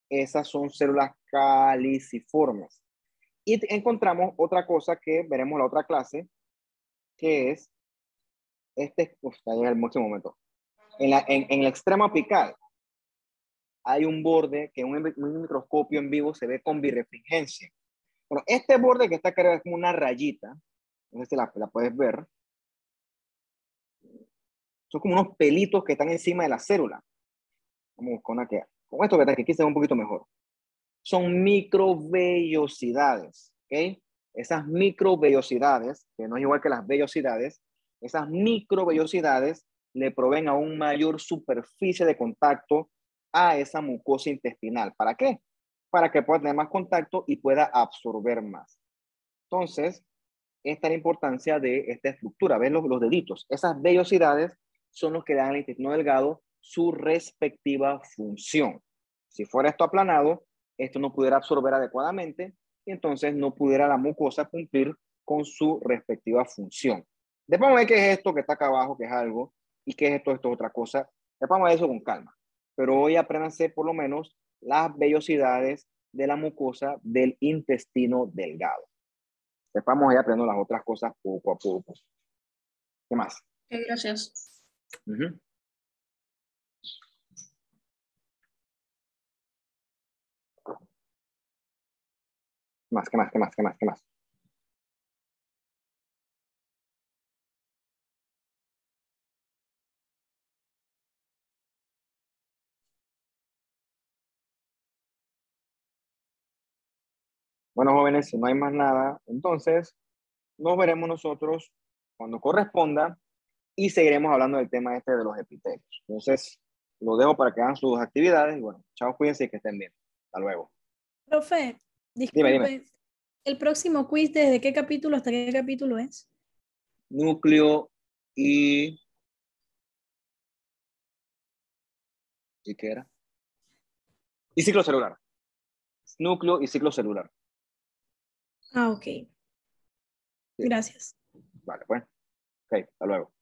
Esas son células caliciformes. Y encontramos otra cosa que veremos en la otra clase, que es ya llega el próximo momento. En el extremo apical hay un borde que en un microscopio en vivo se ve con birrefringencia. Bueno, este borde que está acá es como una rayita, no sé si la puedes ver, son como unos pelitos que están encima de la célula. Vamos con esto que aquí se ve un poquito mejor. Son microvellosidades, ¿ok? Esas microvellosidades, que no es igual que las vellosidades, esas microvellosidades le proveen aún mayor superficie de contacto a esa mucosa intestinal. ¿Para qué? Para que pueda tener más contacto y pueda absorber más. Entonces, esta es la importancia de esta estructura. ¿Ven los deditos? Esas vellosidades son los que dan al intestino delgado su respectiva función. Si fuera esto aplanado, esto no pudiera absorber adecuadamente y entonces no pudiera la mucosa cumplir con su respectiva función. Después vamos a ver qué es esto que está acá abajo, que es algo, y qué es esto es otra cosa. Después vamos a ver eso con calma. Pero hoy apréndanse por lo menos las vellosidades de la mucosa del intestino delgado. Después vamos a ir aprendiendo las otras cosas poco a poco. ¿Qué más? Ok, gracias. Uh-huh. ¿Qué más? ¿Qué más? ¿Qué más? ¿Qué más? ¿Qué más? Bueno, jóvenes, si no hay más nada, entonces nos veremos nosotros cuando corresponda y seguiremos hablando del tema este de los epitelios. Entonces, lo dejo para que hagan sus actividades y bueno, chao, cuídense y que estén bien. Hasta luego. Profe, Dime, dime. disculpe, ¿el próximo quiz desde qué capítulo hasta qué capítulo es? Núcleo y... ¿Y qué era? Y ciclo celular. Núcleo y ciclo celular. Ah, ok. Gracias. Vale, pues. Ok, hasta luego.